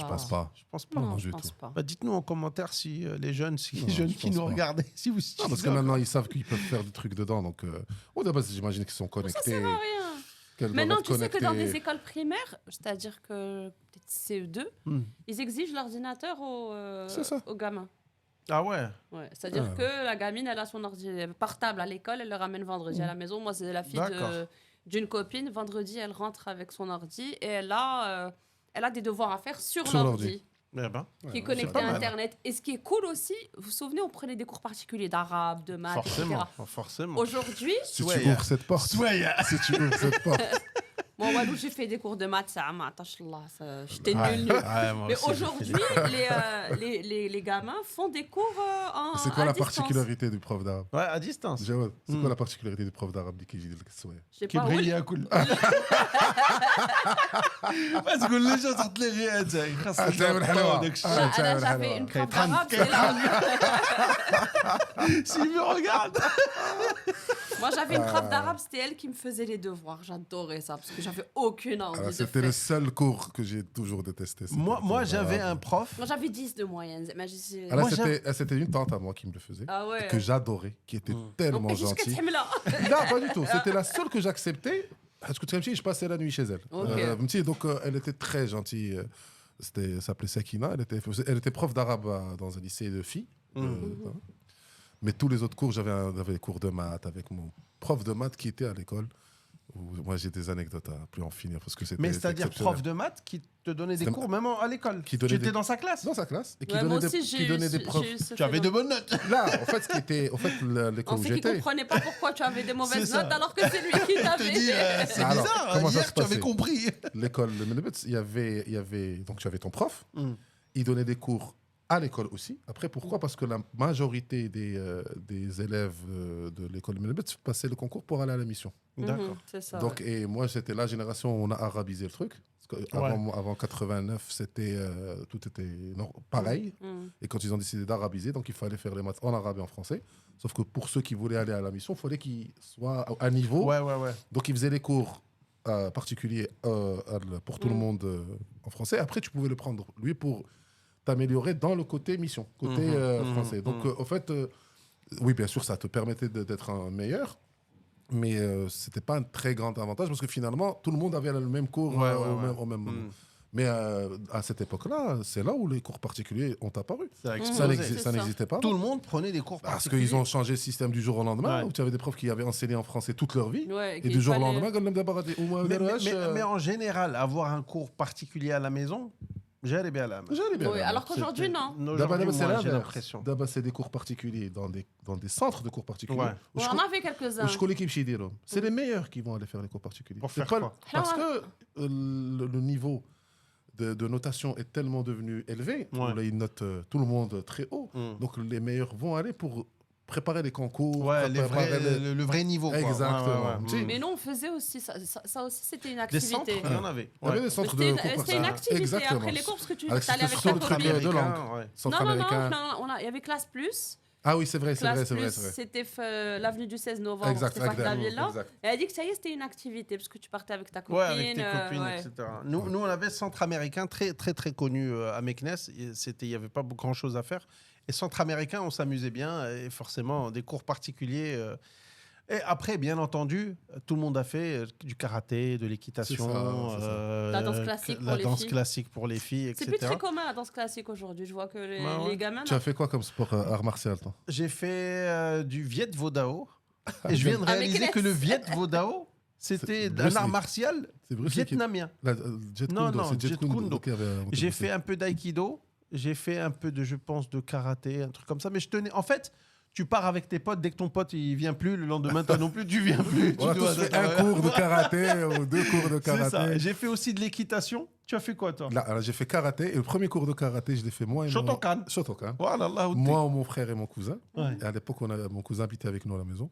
Je pense pas. Non, je pense pas. Dites-nous en commentaire si les jeunes, qui nous regardent, si vous utilisez. Parce que maintenant ils savent qu'ils peuvent faire des trucs dedans, donc d'abord j'imagine qu'ils sont connectés. Ça sert à rien. Maintenant, tu sais que dans des écoles primaires, c'est-à-dire que peut-être CE2, ils exigent l'ordinateur aux gamins. Ah ouais. C'est-à-dire que la gamine, elle a son ordi portable à l'école, elle le ramène vendredi à la maison. Moi, c'est la fille d'une copine. Vendredi, elle rentre avec son ordi et elle a des devoirs à faire sur l'ordi. Qui est connecté à Internet. Et ce qui est cool aussi, vous vous souvenez, on prenait des cours particuliers d'arabe, de maths, Forcément. Aujourd'hui... Si tu ouvres cette porte. Bon, Walou, j'ai fait des cours de maths, j'étais nul. Mais aujourd'hui, les gamins font des cours en C'est quoi la particularité du prof d'arabe? Ouais, à distance. C'est quoi la particularité du prof d'arabe qui brille à cool. Parce que les gens sortent les riettes. J'avais une prof d'arabe, c'est là. S'il me regarde. Moi, j'avais une prof d'arabe, c'était elle qui me faisait les devoirs. J'adorais ça parce que j'avais aucune envie de faire. C'était le seul cours que j'ai toujours détesté. Moi j'avais un prof. Moi, j'avais 10 de moyenne. C'était une tante à moi qui me le faisait. Que j'adorais, qui était tellement gentille. Non, pas du tout. C'était la seule que j'acceptais. Parce que je passais la nuit chez elle. Donc, elle était très gentille. Elle s'appelait Sakina. Elle était prof d'arabe dans un lycée de filles. Mais tous les autres cours, j'avais des cours de maths avec mon prof de maths qui était à l'école. Moi, j'ai des anecdotes à plus en finir. Mais c'est-à-dire prof de maths qui te donnait des cours même à l'école. Tu étais dans sa classe? Dans sa classe. Et qui donnait des preuves. Tu avais de bonnes notes. Là, en fait, l'école où j'étais... On ne comprenait pas pourquoi tu avais des mauvaises notes alors que c'est lui qui t'avait. C'est bizarre. Hier, tu avais compris. L'école, il y avait... Donc, tu avais ton prof. Il donnait des cours à l'école aussi. Après, pourquoi? Parce que la majorité des élèves de l'école de Menebet passaient le concours pour aller à la mission. D'accord. C'est ça. Donc, et moi, c'était la génération où on a arabisé le truc. Parce que avant 89, tout était pareil. Et quand ils ont décidé d'arabiser, donc il fallait faire les maths en arabe et en français. Sauf que pour ceux qui voulaient aller à la mission, il fallait qu'ils soient à niveau. Donc, ils faisaient les cours particuliers pour tout le monde en français. Après, tu pouvais le prendre, lui, pour t'améliorer dans le côté mission, côté français. Donc, en fait, oui, bien sûr, ça te permettait d'être un meilleur, mais c'était pas un très grand avantage parce que finalement, tout le monde avait le même cours au même moment. Mais à cette époque-là, c'est là où les cours particuliers ont apparu. Ça n'existait pas. Tout le monde prenait des cours particuliers. Parce qu'ils ont changé le système du jour au lendemain, où tu avais des profs qui avaient enseigné en français toute leur vie, et du jour au lendemain, mais en général, avoir un cours particulier à la maison, j'allais bien là. Alors qu'aujourd'hui, non. J'ai l'impression. D'abord, c'est des cours particuliers dans des centres de cours particuliers. On en avait quelques-uns. C'est les meilleurs qui vont aller faire les cours particuliers. Pour faire quoi? Parce que le niveau de notation est tellement devenu élevé, ils notent tout le monde très haut. Donc, les meilleurs vont aller pour préparer les concours, le vrai niveau. Exactement. Mais non, on faisait aussi ça aussi, c'était une activité. Des centres, il y en avait. Il y avait des centres de cours. C'était une activité après les cours parce que tu allais avec ta copine. De langue. Non, il y avait Classe Plus. Ah oui, c'est vrai. C'était l'avenue du 16 novembre, c'était pas la ville-là. Elle a dit que ça y est, c'était une activité parce que tu partais avec ta copine. Avec tes copines, etc. Nous, on avait Centre Américain très, très, très connu à Meknes. Il n'y avait pas grand-chose à faire. Et Centre Américain, on s'amusait bien. Et forcément, des cours particuliers. Et après, bien entendu, tout le monde a fait du karaté, de l'équitation, la danse classique pour les filles, etc. C'est plus très commun la danse classique aujourd'hui. Je vois que les gamins... Tu as fait quoi comme sport art martial, toi? J'ai fait du Viet Vo Dao. Et je viens de réaliser que le Viet Vo Dao, C'était un art martial vietnamien. Jet Kundo. J'ai fait un peu d'aïkido, j'ai fait un peu de karaté, un truc comme ça. Mais je tenais... En fait, tu pars avec tes potes, dès que ton pote il vient plus, le lendemain toi non plus, tu viens plus. On a tous fait un cours de karaté ou 2 cours de karaté. C'est ça. J'ai fait aussi de l'équitation. Tu as fait quoi, toi? Alors, j'ai fait karaté. Et le premier cours de karaté, je l'ai fait moi et Shotokan. Voilà, moi, mon frère et mon cousin. Ouais. Et à l'époque, mon cousin habitait avec nous à la maison.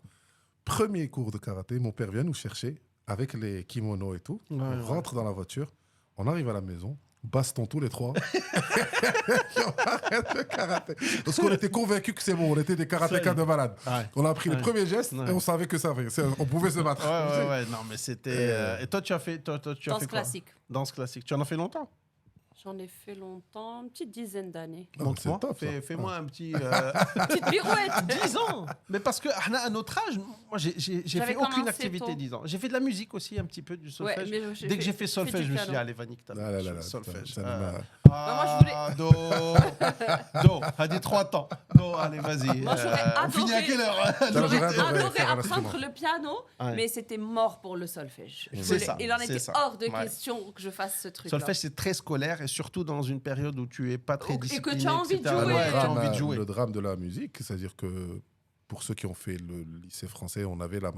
Premier cours de karaté, mon père vient nous chercher avec les kimonos et tout. On rentre dans la voiture. On arrive à la maison. Baston tous les 3. On arrête le karaté. Parce qu'on était convaincus que c'est bon, on était des karatékas de malade. Ouais. On a appris les premiers gestes et on savait que ça avait. On pouvait se battre. Ouais. Non, mais c'était. Et toi, tu as fait. Danse classique. Danse classique. Tu en as fait longtemps? J'en ai fait longtemps, une petite dizaine d'années. Montre-moi. Fais-moi un petit. Petite pirouette. 10 ans. Mais parce que à notre âge, moi, j'ai fait aucune activité 10 ans. J'ai fait de la musique aussi, un petit peu, du solfège. Ouais, dès que j'ai fait solfège, je me suis dit, allez, Vanik, t'as solfège. Moi, je voulais. Do. A dit 3 temps. Do, allez, vas-y. Moi, j'aurais adoré. On finit à quelle heure? J'aurais adoré apprendre le piano, mais c'était mort pour le solfège. Il en était hors de question que je fasse ce truc. Solfège, c'est très scolaire et surtout dans une période où tu es pas très discipliné. Et que tu as envie de jouer. Le drame de la musique, c'est-à-dire que pour ceux qui ont fait le lycée français, on avait la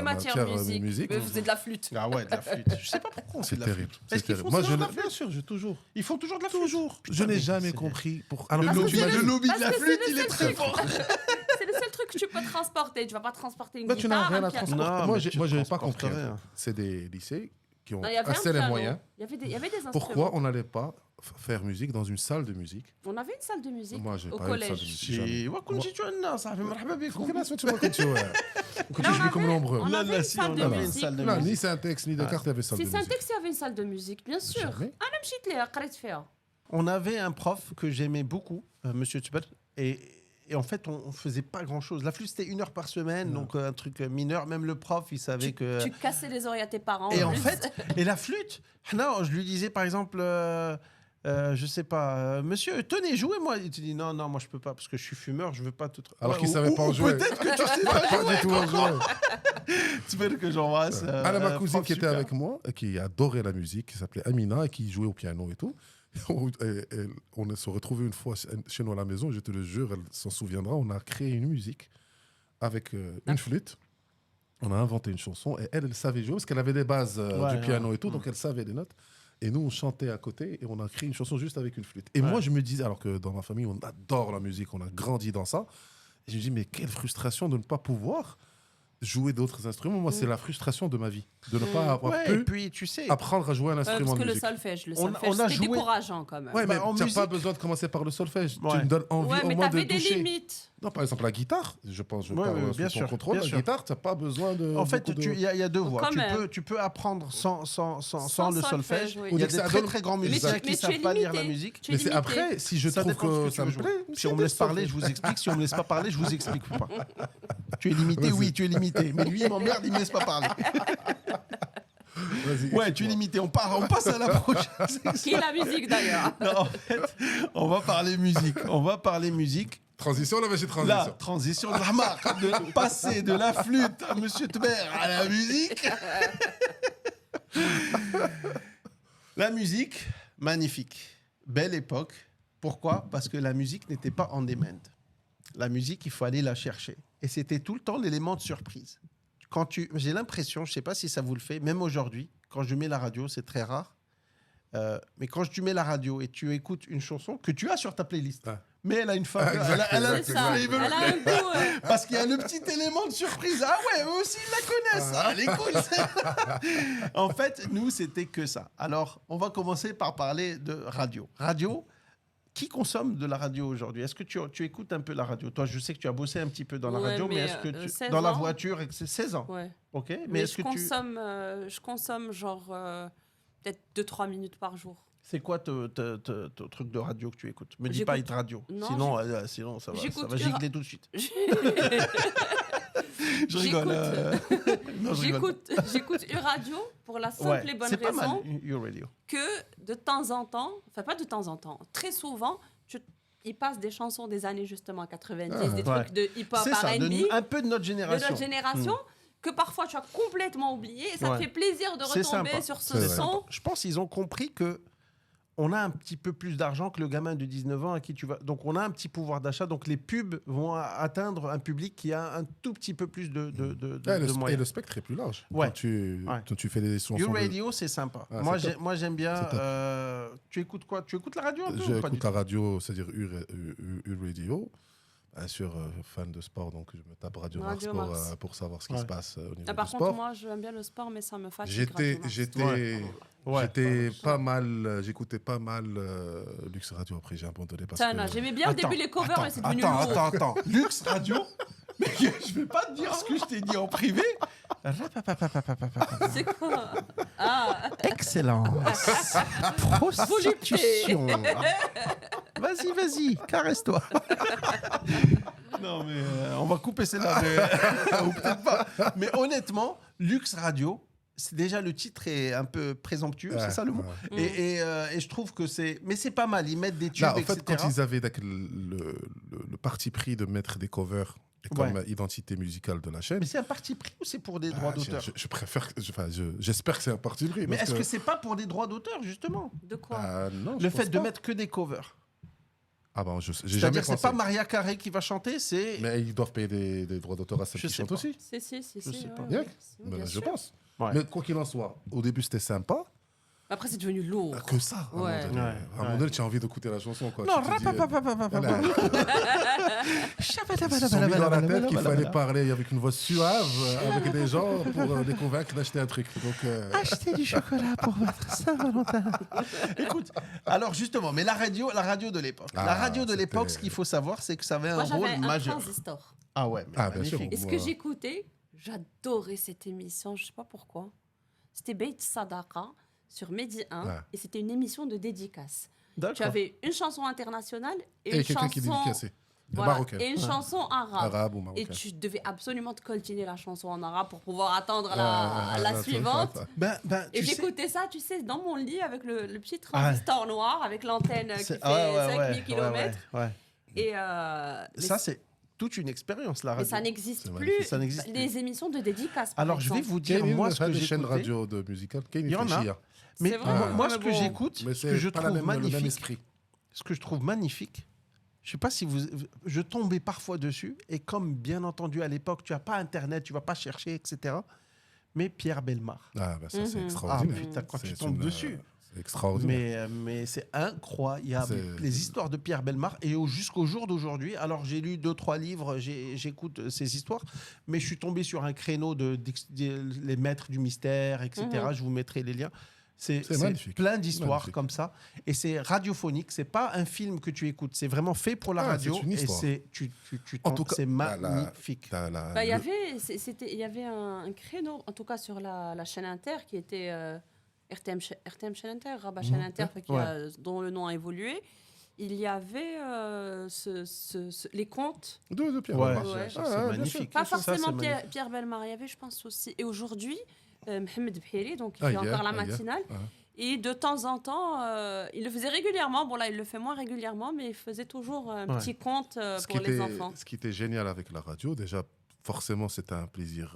matière musique. Mais vous faisiez de la flûte. Ah ouais, de la flûte. Je sais pas pourquoi c'est terrible. Est-ce qu'ils font toujours de la flûte? Bien sûr, toujours. Ils font toujours de la flûte. Toujours. Je n'ai jamais compris. Le lobby de la flûte, il est très fort. C'est le seul truc que tu peux transporter. Tu vas pas transporter une guitare. Tu n'as rien à transporter. Moi, je n'ai pas compris. C'est des lycées qui ont assez les moyens. Il y avait des instruments. Pourquoi on n'allait pas faire musique dans une salle de musique? On avait une salle de musique au collège. On avait une salle de musique. Ni Syntex, ni Descartes avait une salle de musique. Si Syntex, il y avait une salle de musique, bien sûr. On avait un prof que j'aimais beaucoup, Monsieur Tubel, et en fait, on faisait pas grand-chose. La flûte, c'était 1 heure par semaine, donc un truc mineur. Même le prof, il savait que... Tu cassais les oreilles à tes parents. Et en fait, la flûte, je lui disais par exemple... je sais pas, monsieur, tenez, jouez-moi. Il te dit non, moi je peux pas parce que je suis fumeur, je veux pas tout. Alors qu'il savait pas en jouer. Peut-être que tu sais pas du tout en jouer. Tu veux que j'embrasse. Ma cousine qui était avec moi, qui adorait la musique, qui s'appelait Amina et qui jouait au piano et tout. On se retrouvait une fois chez nous à la maison, je te le jure, elle s'en souviendra. On a créé une musique avec une flûte. On a inventé une chanson et elle savait jouer parce qu'elle avait des bases du piano et tout, donc elle savait les notes. Et nous, on chantait à côté et on a créé une chanson juste avec une flûte. Et moi, je me disais, alors que dans ma famille, on adore la musique, on a grandi dans ça. Et je me dis, mais quelle frustration de ne pas pouvoir jouer d'autres instruments. Moi, c'est la frustration de ma vie, de ne pas avoir pu apprendre à jouer un instrument de musique. Parce que le solfège, c'était décourageant quand même. Ouais, mais tu n'as pas besoin de commencer par le solfège. Tu me donnes envie au moins de toucher. Mais tu avais des limites. Non, par exemple, la guitare, je pense, parle sous ton contrôle. La guitare, tu n'as pas besoin de... En fait, il y a 2 voies. Tu peux apprendre sans le solfège. Il y a des très grands musiciens qui ne savent pas lire la musique. Mais c'est après, si je trouve que ça me plaît... Si on me laisse parler, je vous explique. Si on me laisse pas parler, je vous explique pas. Tu es limité, oui, tu es limité. Mais lui, il m'emmerde, il me laisse pas parler. Ouais, tu es limité. On passe à la prochaine. Qui est la musique d'ailleurs? Non, en fait, on va parler musique. Transition, là, j'ai transition. La transition de la marque, de passer de la flûte à Monsieur Tber à la musique. La musique, magnifique. Belle époque. Pourquoi? Parce que la musique n'était pas on demand. La musique, il faut aller la chercher. Et c'était tout le temps l'élément de surprise. J'ai l'impression, je ne sais pas si ça vous le fait, même aujourd'hui, quand je mets la radio, c'est très rare, mais quand tu mets la radio et tu écoutes une chanson que tu as sur ta playlist, mais elle a une femme, elle a un goût, parce qu'il y a le petit élément de surprise. Ah ouais, eux aussi, ils la connaissent. Elle est cool. En fait, nous, c'était que ça. Alors, on va commencer par parler de radio. Radio. Qui consomme de la radio aujourd'hui? Est-ce que tu écoutes un peu la radio? Toi, je sais que tu as bossé un petit peu dans la radio, mais est-ce que dans la voiture, c'est 16 ans? Ouais. Ok. Mais est-ce que je consomme genre peut-être 2-3 minutes par jour. C'est quoi ton truc de radio que tu écoutes? Me dis pas Hit Radio. Non, sinon ça va gigler tout de suite. Je rigole. J'écoute U-Radio pour la simple et bonne raison pas mal, U-Radio. Que de temps en temps, enfin pas de temps en temps, très souvent, il passe des chansons des années justement 90, des trucs de hip-hop, R&B. Un peu de notre génération. que parfois tu as complètement oublié. Et ça te fait plaisir de retomber sur ce son. Je pense qu'ils ont compris que on a un petit peu plus d'argent que le gamin de 19 ans à qui tu vas. Donc, on a un petit pouvoir d'achat. Donc, les pubs vont atteindre un public qui a un tout petit peu plus de moyens. Et le spectre est plus large. Ouais. Quand tu fais des chansons. U-Radio, c'est sympa. Moi, j'aime bien. Tu écoutes quoi? Tu écoutes la radio un peu? J'écoute la radio, c'est-à-dire U-Radio. Bien sûr, fan de sport, donc je me tape Radio Mars pour savoir ce qui se passe au niveau du sport. Par contre, moi, j'aime bien le sport, mais ça me fatigue. J'écoutais pas mal Lux Radio, après j'ai abandonné parce que... J'aimais bien au début les covers, mais c'est devenu lourd. Attends. Lux Radio? Mais je vais pas te dire ce que je t'ai dit en privé. C'est quoi? Excellence. Prostitution. Vas-y, caresse-toi. Non, mais on va couper celle-là. Ou peut-être pas. Mais honnêtement, Lux Radio, c'est déjà le titre est un peu présomptueux, c'est ça le mot. Et je trouve que c'est... Mais c'est pas mal, ils mettent des tubes, en etc. fait, quand ils avaient le parti pris de mettre des covers comme identité musicale de la chaîne... Mais c'est un parti pris ou c'est pour des droits d'auteur? Je préfère... J'espère que c'est un parti pris. Mais est-ce que c'est pas pour des droits d'auteur, justement? De quoi? Non, le fait de mettre que des covers. Ah bon, j'ai jamais C'est-à-dire pensé. c'est pas Maria Carré qui va chanter, c'est... Mais ils doivent payer des droits d'auteur à celle qui chante aussi. Si. Je sais pas. Bien, je pense. Ouais. Mais quoi qu'il en soit, au début c'était sympa. Après c'est devenu lourd. Que ça. À un moment donné, tu as envie d'écouter la chanson. Quoi. Non, mis dans la tête qu'il fallait parler avec une voix suave avec des gens pour les convaincre d'acheter un truc. Donc, acheter du chocolat pour votre Saint-Valentin. Écoute, alors justement, mais la radio de l'époque. La radio de l'époque, ce qu'il faut savoir, c'est que ça avait un rôle majeur. Transistor. Ah ouais, bien sûr. Et ce que j'écoutais, j'adorais cette émission, je sais pas pourquoi. C'était Beit Sadaka sur Medi 1 et c'était une émission de dédicace. Tu avais une chanson internationale et une quelqu'un chanson qui dédicaçait. Et une chanson arabe. Ou marocaine. Et tu devais absolument te coltiner la chanson en arabe pour pouvoir attendre la suivante. Et j'écoutais ça, tu sais, dans mon lit avec le petit transistor noir, avec l'antenne qui fait 5000 km. Et ça, c'est toute une expérience, la radio. Mais ça n'existe plus, les émissions de dédicace. Alors, je vais vous dire, moi, ce que j'ai chaînes radio de musicale, il y en a. Mais moi, ce que j'écoute, ce que je trouve magnifique, je ne sais pas si je tombais parfois dessus, et comme bien entendu à l'époque, tu n'as pas Internet, tu ne vas pas chercher, etc. Mais Pierre Bellemare. Ah, bah ça, c'est extraordinaire. Ah, putain, quand tu tombes dessus. C'est extraordinaire. Mais c'est incroyable. Les histoires de Pierre Bellemare, et jusqu'au jour d'aujourd'hui. Alors, j'ai lu 2-3 livres, j'écoute ces histoires, mais je suis tombé sur un créneau les maîtres du mystère, etc. Je vous mettrai les liens. C'est plein d'histoires comme ça. Et c'est radiophonique. C'est pas un film que tu écoutes. C'est vraiment fait pour la radio. Et c'est magnifique. Il y avait un créneau, en tout cas sur la chaîne Inter, qui était RTM chaîne Inter, Rabat chaîne Inter, dont le nom a évolué. Il y avait les contes de Pierre Bellemare. C'est magnifique. Pas forcément Pierre Bellemare. Il y avait, je pense aussi. Et aujourd'hui, Mohamed Bhiri, donc il fait encore la matinale. Et de temps en temps, il le faisait régulièrement. Bon, là, il le fait moins régulièrement, mais il faisait toujours un petit conte pour les enfants. Ce qui était génial avec la radio, déjà, forcément, c'était un plaisir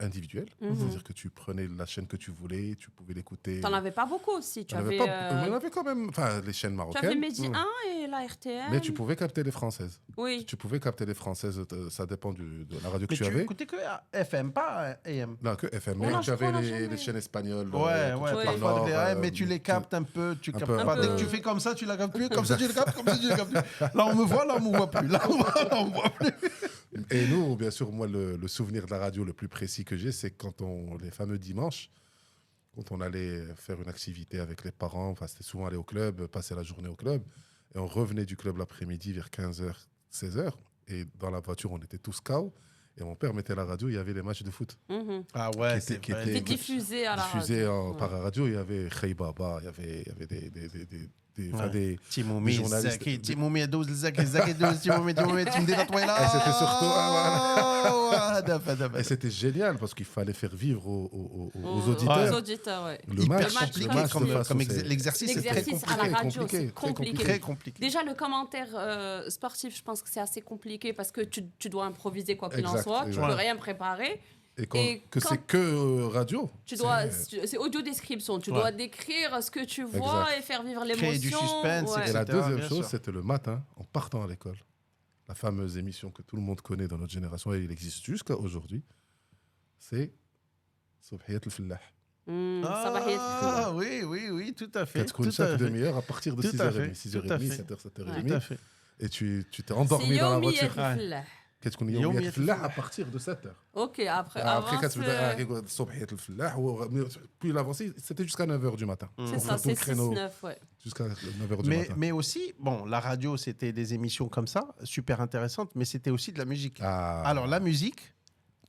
individuel. C'est-à-dire que tu prenais la chaîne que tu voulais, tu pouvais l'écouter. T'en avais pas beaucoup aussi. On avait quand même les chaînes marocaines. Tu avais Medi 1 et la RTM. Mais tu pouvais capter les françaises. Oui. Tu pouvais capter les françaises, ça dépend de la radio que tu avais. Mais tu écoutais que FM, pas AM. Non, que FM. Mais tu avais les chaînes espagnoles. Parfois des AM, mais tu les captes un peu. Tu captes pas. Dès que tu fais comme ça, tu la captes plus. Comme ça, tu la captes. Comme ça, tu la captes plus. Là, on me voit, là, on me voit plus. Là, on me voit plus. Et nous, bien sûr, moi, le souvenir de la radio le plus précis que j'ai, c'est quand les fameux dimanches, quand on allait faire une activité avec les parents, c'était souvent aller au club, passer la journée au club, et on revenait du club l'après-midi vers 15h, 16h, et dans la voiture, on était tous KO, et mon père mettait la radio, il y avait les matchs de foot. Ah ouais, qui étaient diffusés à la radio. Par la radio, il y avait Khey Baba, il y avait des Timoumi, journalistes. Timoumi, 12, Timoumi, tu me dis la toi là. Et c'était surtout. Et c'était génial parce qu'il fallait faire vivre aux auditeurs. Aux auditeurs, ouais. Le match comme l'exercice, c'est très compliqué. À la radio, c'est compliqué. Très compliqué. Déjà, le commentaire sportif, je pense que c'est assez compliqué parce que tu dois improviser quoi qu'il en soit. Tu ne peux rien préparer. c'est que radio. C'est audio description. Tu dois décrire ce que tu vois et faire vivre l'émotion. Créer du suspense, Et la deuxième chose, c'était le matin, en partant à l'école. La fameuse émission que tout le monde connaît dans notre génération, et il existe jusqu'à aujourd'hui, c'est Sobhiyat al-Fallah. Oui, tout à fait. Chaque demi-heure à partir de 6h30, 6h30, 7h, 7h30. Et tu t'es endormi dans la voiture. كتكون يوميات الفلاح à partir de 7h. OK, après كتبدا صبحيه الفلاح puis l'avancée c'était jusqu'à 9h du matin. C'est ça, c'est 6-9 jusqu'à 9h du matin. Mais aussi bon, la radio c'était des émissions comme ça, super intéressantes, mais c'était aussi de la musique. Alors la musique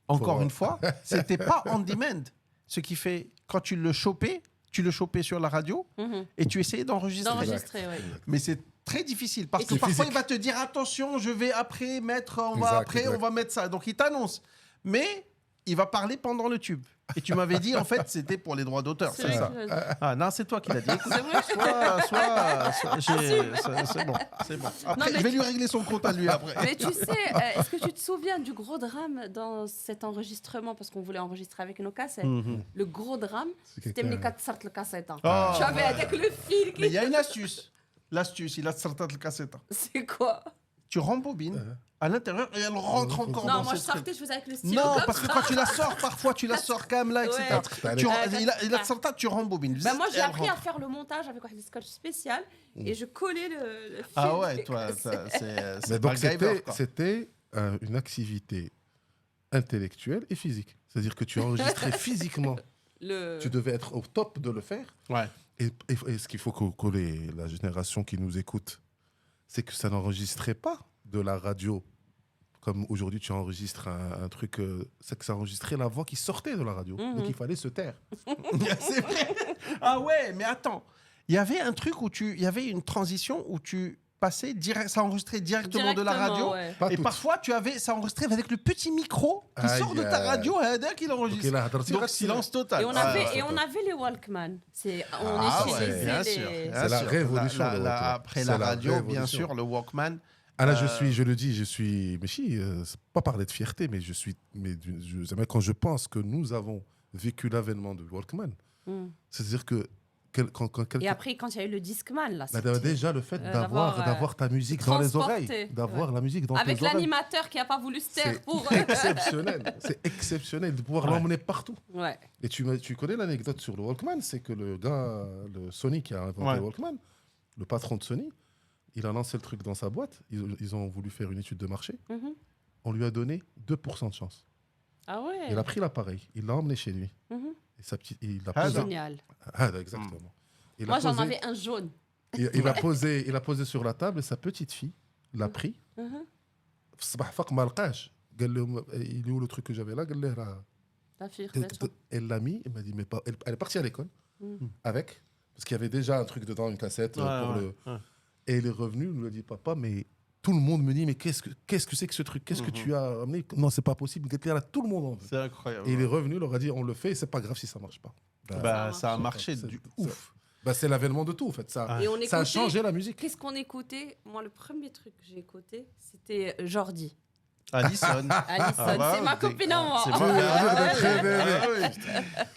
encore une fois, c'était pas on demand. Ce qui fait quand tu le chopais sur la radio et tu essayais d'enregistrer. Mais c'est très difficile parce que parfois il va te dire attention, je vais après mettre, on va mettre ça. Donc il t'annonce, mais il va parler pendant le tube. Et tu m'avais dit en fait c'était pour les droits d'auteur, c'est ça. Non, c'est toi qui l'as dit. C'est bon. Après, je vais lui régler son compte à lui après. Mais tu sais, est-ce que tu te souviens du gros drame dans cet enregistrement parce qu'on voulait enregistrer avec nos cassettes. Le gros drame, c'était les 4 sortes de cassettes. Tu avais avec le fil. Mais il y a une astuce. L'astuce, il a sorti le cassette. C'est quoi? Tu rembobines à l'intérieur et elle rentre encore dans Non, moi je sortais, je faisais avec le stylo. Non, parce que quand tu la sors, parfois tu la sors quand même là, etc. Il a sorti, tu rembobines. Moi j'ai appris à faire le montage avec un scotch spécial et je collais le fil. Ah ouais, toi, c'est donc c'était une activité intellectuelle et physique. C'est-à-dire que tu enregistrais physiquement. Tu devais être au top de le faire. Ouais. Et ce qu'il faut que la génération qui nous écoute, c'est que ça n'enregistrait pas de la radio. Comme aujourd'hui, tu enregistres un truc, c'est que ça enregistrait la voix qui sortait de la radio. Donc il fallait se taire. C'est vrai. Ah ouais, mais attends. Il y avait un truc où il y avait une transition où tu passais direct, ça enregistrait directement de la radio. Ouais. Et parfois, ça enregistrait avec le petit micro qui sort de ta radio, qui l'enregistre. Donc silence total. Et on avait les Walkman. On utilisait bien les... sûr. C'est la révolution. Après la radio, bien sûr, le Walkman. Là, je suis, Méchi, c'est pas parler de fierté, mais quand je pense que nous avons vécu l'avènement de Walkman, c'est-à-dire que Et après, quand il y a eu le Discman, là, déjà le fait d'avoir ta musique dans les oreilles, d'avoir la musique dans tes oreilles. Avec l'animateur qui n'a pas voulu se taire pour... C'est exceptionnel de pouvoir l'emmener partout. Ouais. Et tu connais l'anecdote sur le Walkman, c'est que le gars, le Sony qui a inventé le Walkman, le patron de Sony, il a lancé le truc dans sa boîte, ils ont voulu faire une étude de marché, on lui a donné 2% de chance. Ah ouais. Il a pris l'appareil, il l'a emmené chez lui. Il a posé... Génial. Exactement. Moi, j'en avais un jaune. Il a posé sur la table et sa petite fille l'a pris. Il est où le truc que j'avais là? Elle l'a mis, il m'a dit, mais pas... Elle est partie à l'école avec, parce qu'il y avait déjà un truc dedans, une cassette Et il est revenu, il nous a dit, papa, mais tout le monde me dit, mais qu'est-ce que c'est que ce truc? Qu'est-ce que tu as amené? Non, c'est pas possible. Tout le monde en veut. C'est incroyable. Et il est revenu, il leur a dit, on le fait, et c'est pas grave si ça marche pas. Ça a marché du ouf. C'est l'avènement de tout, en fait. Ça a changé la musique. Qu'est-ce qu'on écoutait? Moi, le premier truc que j'ai écouté, c'était Jordi. Alison. C'est ma copine à moi.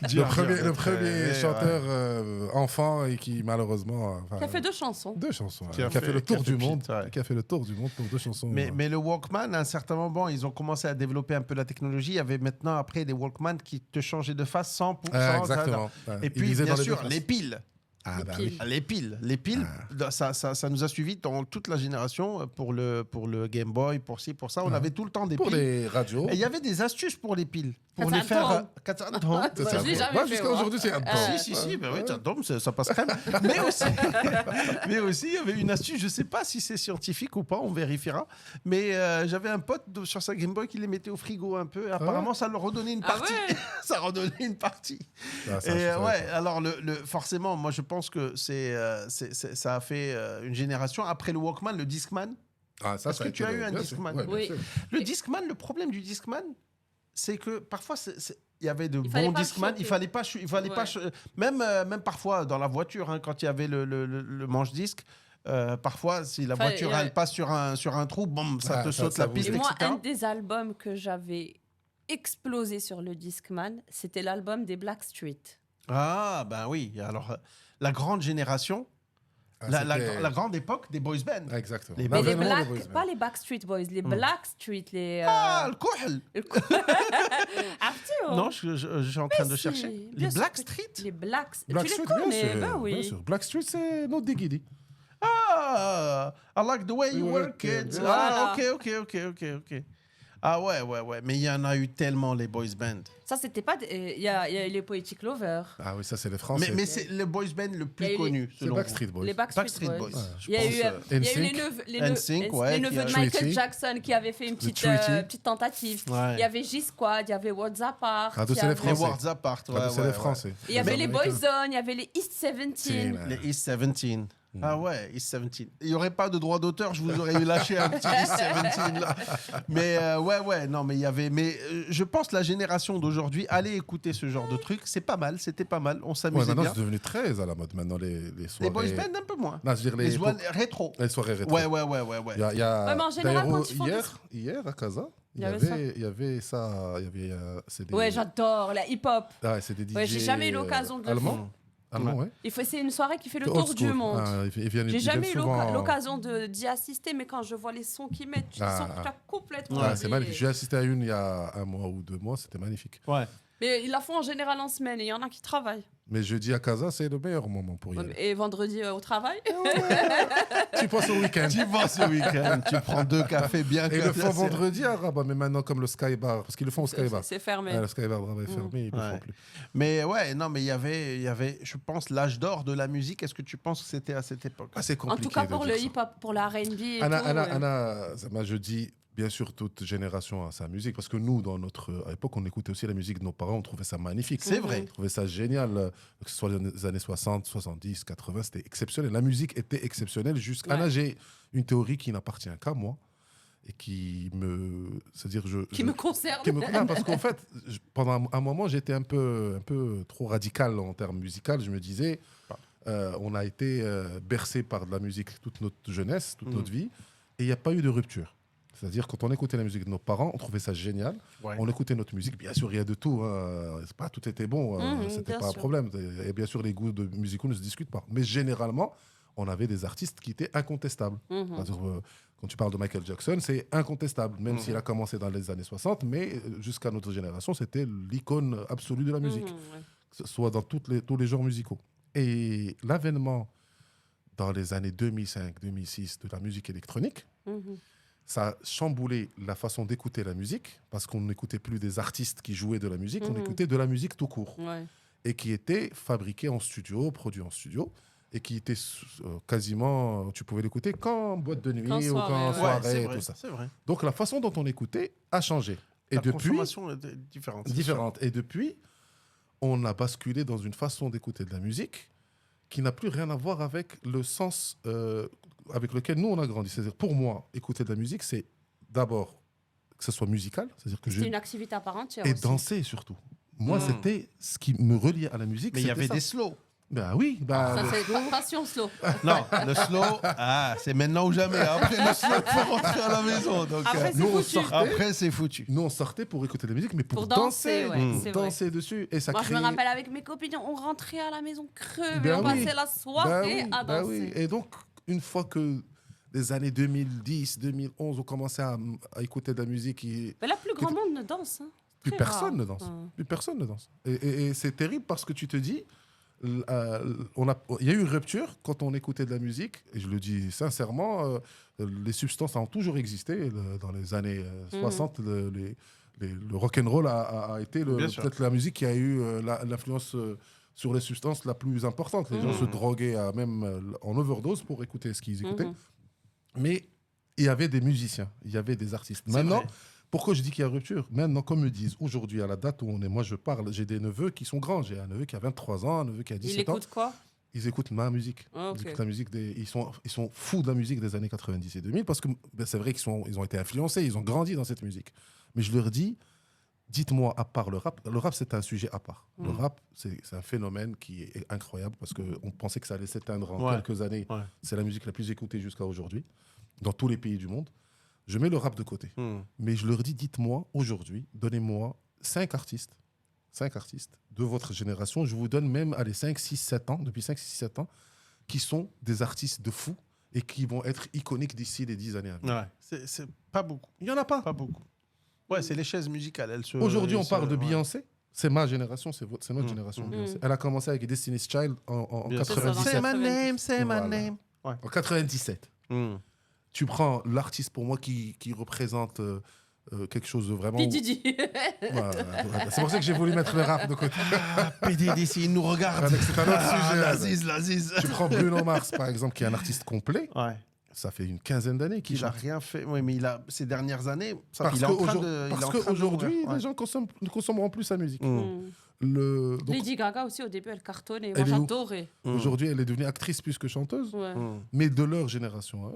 Le premier chanteur enfant et qui malheureusement qui a fait 2 chansons. 2 chansons. Qui a fait le tour du monde. Qui a fait le tour du monde pour 2 chansons. Mais le Walkman, à un certain moment, ils ont commencé à développer un peu la technologie. Il y avait maintenant après des Walkman qui te changeaient de face 100%. Exactement. Et puis bien sûr les piles. Les piles, ça nous a suivis dans toute la génération pour le Game Boy, pour ci, pour ça. On avait tout le temps des piles. Pour les radios. Et il y avait des astuces pour les piles. Pour les faire. Jusqu'à aujourd'hui, c'est un temps. Si, ben oui, ça passe crème. Mais aussi, il y avait une astuce, je ne sais pas si c'est scientifique ou pas, on vérifiera. Mais j'avais un pote sur sa Game Boy qui les mettait au frigo un peu. Et apparemment, ça leur redonnait une partie. Ça redonnait une partie. Alors forcément, moi je pense que ça a fait une génération. Après le Walkman, le Discman. Est-ce que tu as eu un Discman? Oui. Le Discman, le problème du Discman, c'est que parfois, il y avait de bons Discman. Il fallait pas même parfois dans la voiture, quand il y avait le manche-disque, parfois, si la voiture elle passe sur un trou, boum, ça te saute la piste, et moi, etc. un des albums que j'avais explosé sur le Discman, c'était l'album des Blackstreet. Ah, ben oui. Alors, la grande génération, la grande époque des boys bands. Exactement. Mais les Black, pas les Backstreet Boys, les Blackstreet, les... Ah, le Kouhl. Arthur. Non, je suis en train de chercher. Les Blackstreet. Les Blacks. Tu Blackstreet, les connais? bien sûr, Ben oui. bien sûr. Blackstreet, c'est No Diggity. Ah, I like the way you work it. Ah, Voilà. ok. Ah ouais. Mais il y en a eu tellement, les boys bands. Ça, c'était pas... Il y a les Poetic Lovers. Ah oui, ça, c'est les Français. Mais c'est le boys band le Il y a plus eu connu, c'est selon Backstreet vous. Boys. Les Backstreet Boys. Ouais, Il y a eu les NSYNC, ouais, les neveux de qui a- Michael Tweety. Jackson qui avaient fait une petite, Tweety. petite tentative. Ouais. Il y avait G-Squad, il y avait Worlds Apart. Ah, donc il y c'est les avait- Les Français. Worlds Apart, Ah, c'est les Français. Il y avait les Américains. Boyzone, il y avait les East 17. C'est- Les East 17. Ah ouais, East 17. Il n'y aurait pas de droit d'auteur, je vous aurais lâché un petit East 17 là. Mais non, mais il y avait. Mais je pense la génération d'aujourd'hui, allez écouter ce genre de truc, c'est pas mal, c'était pas mal, on Ouais, s'amusait maintenant, bien. c'est devenu très à la mode. Maintenant, les soirées. Les boys band un peu moins. Non, je veux dire, Les rétro. les soirées rétro. Ouais. Il y a Ouais, mais en général, d'ailleurs, quand ils font hier, à Casa, il y avait ça. avait ça. Il y avait. C'est des- Ouais, j'adore la hip-hop. Ah, c'est des DJ. Ouais, j'ai jamais eu l'occasion de le allemands. faire. Allemand, ouais. C'est une soirée qui fait le Old tour du school. monde. Ah, J'ai jamais eu souvent- l'occasion d'y assister, mais quand je vois les sons qu'ils mettent, tu sens que tu as complètement Ouais, c'est oublié. magnifique. J'ai assisté à une il y a 1 mois ou 2 mois, c'était magnifique. Ouais. Mais ils la font en général en semaine et il y en a qui travaillent. Mais jeudi à Casa, c'est le meilleur moment pour y aller. Et vendredi au travail. Tu passes au week-end. Tu vas ce week-end, tu prends 2 cafés bien Et le font cassés. vendredi à Rabat, mais maintenant comme le Sky Bar, parce qu'ils le font au Sky Bar. C'est fermé. Le Sky Bar de Rabat est fermé, ils le Ouais. font plus. Mais ouais, non, mais il y avait, je pense, l'âge d'or de la musique. Est-ce que tu penses que c'était à cette époque? Ah, c'est En compliqué. tout cas de pour dire le ça. hip-hop, pour la R&B et Anna, tout. ça m'a, je dis, bien sûr, toute génération a sa musique, parce que nous, dans notre époque, on écoutait aussi la musique de nos parents, on trouvait ça magnifique. C'est vrai. On trouvait ça génial, que ce soit les années 60, 70, 80, c'était exceptionnel. La musique était exceptionnelle. Ouais. Là, j'ai une théorie qui n'appartient qu'à moi et qui me. C'est-à-dire, Qui me concerne. Non, parce qu'en fait, pendant un moment, j'étais un peu trop radical en termes musicaux. Je me disais, on a été bercé par de la musique toute notre jeunesse, toute notre vie, et il n'y a pas eu de rupture. C'est-à-dire, quand on écoutait la musique de nos parents, on trouvait ça génial. Ouais. On écoutait notre musique. Bien sûr, il y a de tout. C'est pas tout était bon. C'était bien pas un sûr. problème. Et bien sûr, les goûts musicaux ne se discutent pas. Mais généralement, on avait des artistes qui étaient incontestables. C'est-à-dire, quand tu parles de Michael Jackson, c'est incontestable, même s'il a commencé dans les années 60, mais jusqu'à notre génération, c'était l'icône absolue de la musique, que ce soit dans tous les genres musicaux. Et l'avènement dans les années 2005-2006 de la musique électronique, ça a chamboulé la façon d'écouter la musique, parce qu'on n'écoutait plus des artistes qui jouaient de la musique, on écoutait de la musique tout court, Ouais. et qui était fabriquée en studio, produit en studio, et qui était quasiment, tu pouvais l'écouter qu'en boîte de nuit Qu'en ou soirée, qu'en ouais. soirée, c'est et vrai, tout ça. c'est vrai. Donc la façon dont on écoutait a changé. Et La depuis, consommation est différente. c'est différente. Et depuis, on a basculé dans une façon d'écouter de la musique qui n'a plus rien à voir avec le sens avec lequel nous on a grandi. C'est-à-dire, pour moi, écouter de la musique, c'est d'abord que ce soit musical, c'est-à-dire que C'est une activité à part entière. et aussi. danser surtout. Moi, c'était ce qui me reliait à la musique. sûr. Mais il y c'était avait ça. des slows. Ben oui, Ça, le c'est slow. passion slow. Non, le slow, c'est maintenant ou jamais. Après le slow, il faut rentrer à la maison. Donc, Après, c'est nous, on foutu. sortait. après, c'est foutu. Nous, on sortait pour écouter de la musique, mais pour Pour danser, ouais, c'est vrai. danser dessus. Et ça Moi, je créait... me rappelle avec mes copines, on rentrait à la maison crevée, Ben on oui. passait la soirée à ben danser. oui. Et donc, une fois que les années 2010, 2011, on commençait à écouter de la musique, Mais là, plus grand monde ne danse. Hein. plus Très personne rare. ne danse. Ouais. Plus personne ne danse. Et c'est terrible parce que tu te dis, il y a eu une rupture quand on écoutait de la musique, et je le dis sincèrement, les substances ont toujours existé. Dans les années 60, le rock'n'roll a été Bien sûr. peut-être la musique qui a eu l'influence sur les substances la plus importante. Les gens se droguaient même en overdose pour écouter ce qu'ils écoutaient. Mais il y avait des musiciens, il y avait des artistes. Maintenant, vrai. pourquoi je dis qu'il y a rupture? Maintenant, comme me disent aujourd'hui, à la date où on est, moi je parle, j'ai des neveux qui sont grands. J'ai un neveu qui a 23 ans, un neveu qui a Il 17 ans. écoute quoi? Ils écoutent ma musique. Ah, ok. Ils écoutent la musique ils sont fous de la musique des années 90 et 2000 parce que c'est vrai qu'ils ils ont été influencés, ils ont grandi dans cette musique. Mais je leur dis, dites-moi, à part le rap c'est un sujet à part. Le rap, c'est un phénomène qui est incroyable parce qu'on pensait que ça allait s'éteindre en Ouais. quelques années. Ouais. C'est la musique la plus écoutée jusqu'à aujourd'hui, dans tous les pays du monde. Je mets le rap de côté. Mais je leur dis, dites-moi aujourd'hui, donnez-moi 5 artistes de votre génération. Je vous donne même, 5, 6, 7 ans, depuis 5, 6, 7 ans, qui sont des artistes de fou et qui vont être iconiques d'ici les 10 années à venir. Ouais. C'est pas beaucoup. Il n'y en a pas. Pas beaucoup. Ouais, c'est les chaises musicales. Aujourd'hui, on parle de Beyoncé. C'est ma génération, c'est notre génération. Beyoncé. Elle a commencé avec Destiny's Child en 97. Say my name, say my name. Ouais. En 97. Tu prends l'artiste pour moi qui représente quelque chose de vraiment... PDD. C'est pour ça que j'ai voulu mettre le rap de côté. PDD, s'il nous regarde. C'est un autre sujet. L'Aziz. Tu prends Bruno Mars, par exemple, qui est un artiste complet. Ouais. Ça fait une quinzaine d'années qu'il n'a rien fait. Oui, mais ces dernières années, parce qu'aujourd'hui, les gens ne consommeront plus sa musique. Lady Gaga aussi, au début, elle cartonnait. Moi, j'adorais. Aujourd'hui, elle est devenue actrice plus que chanteuse. Ouais. Mais de leur génération,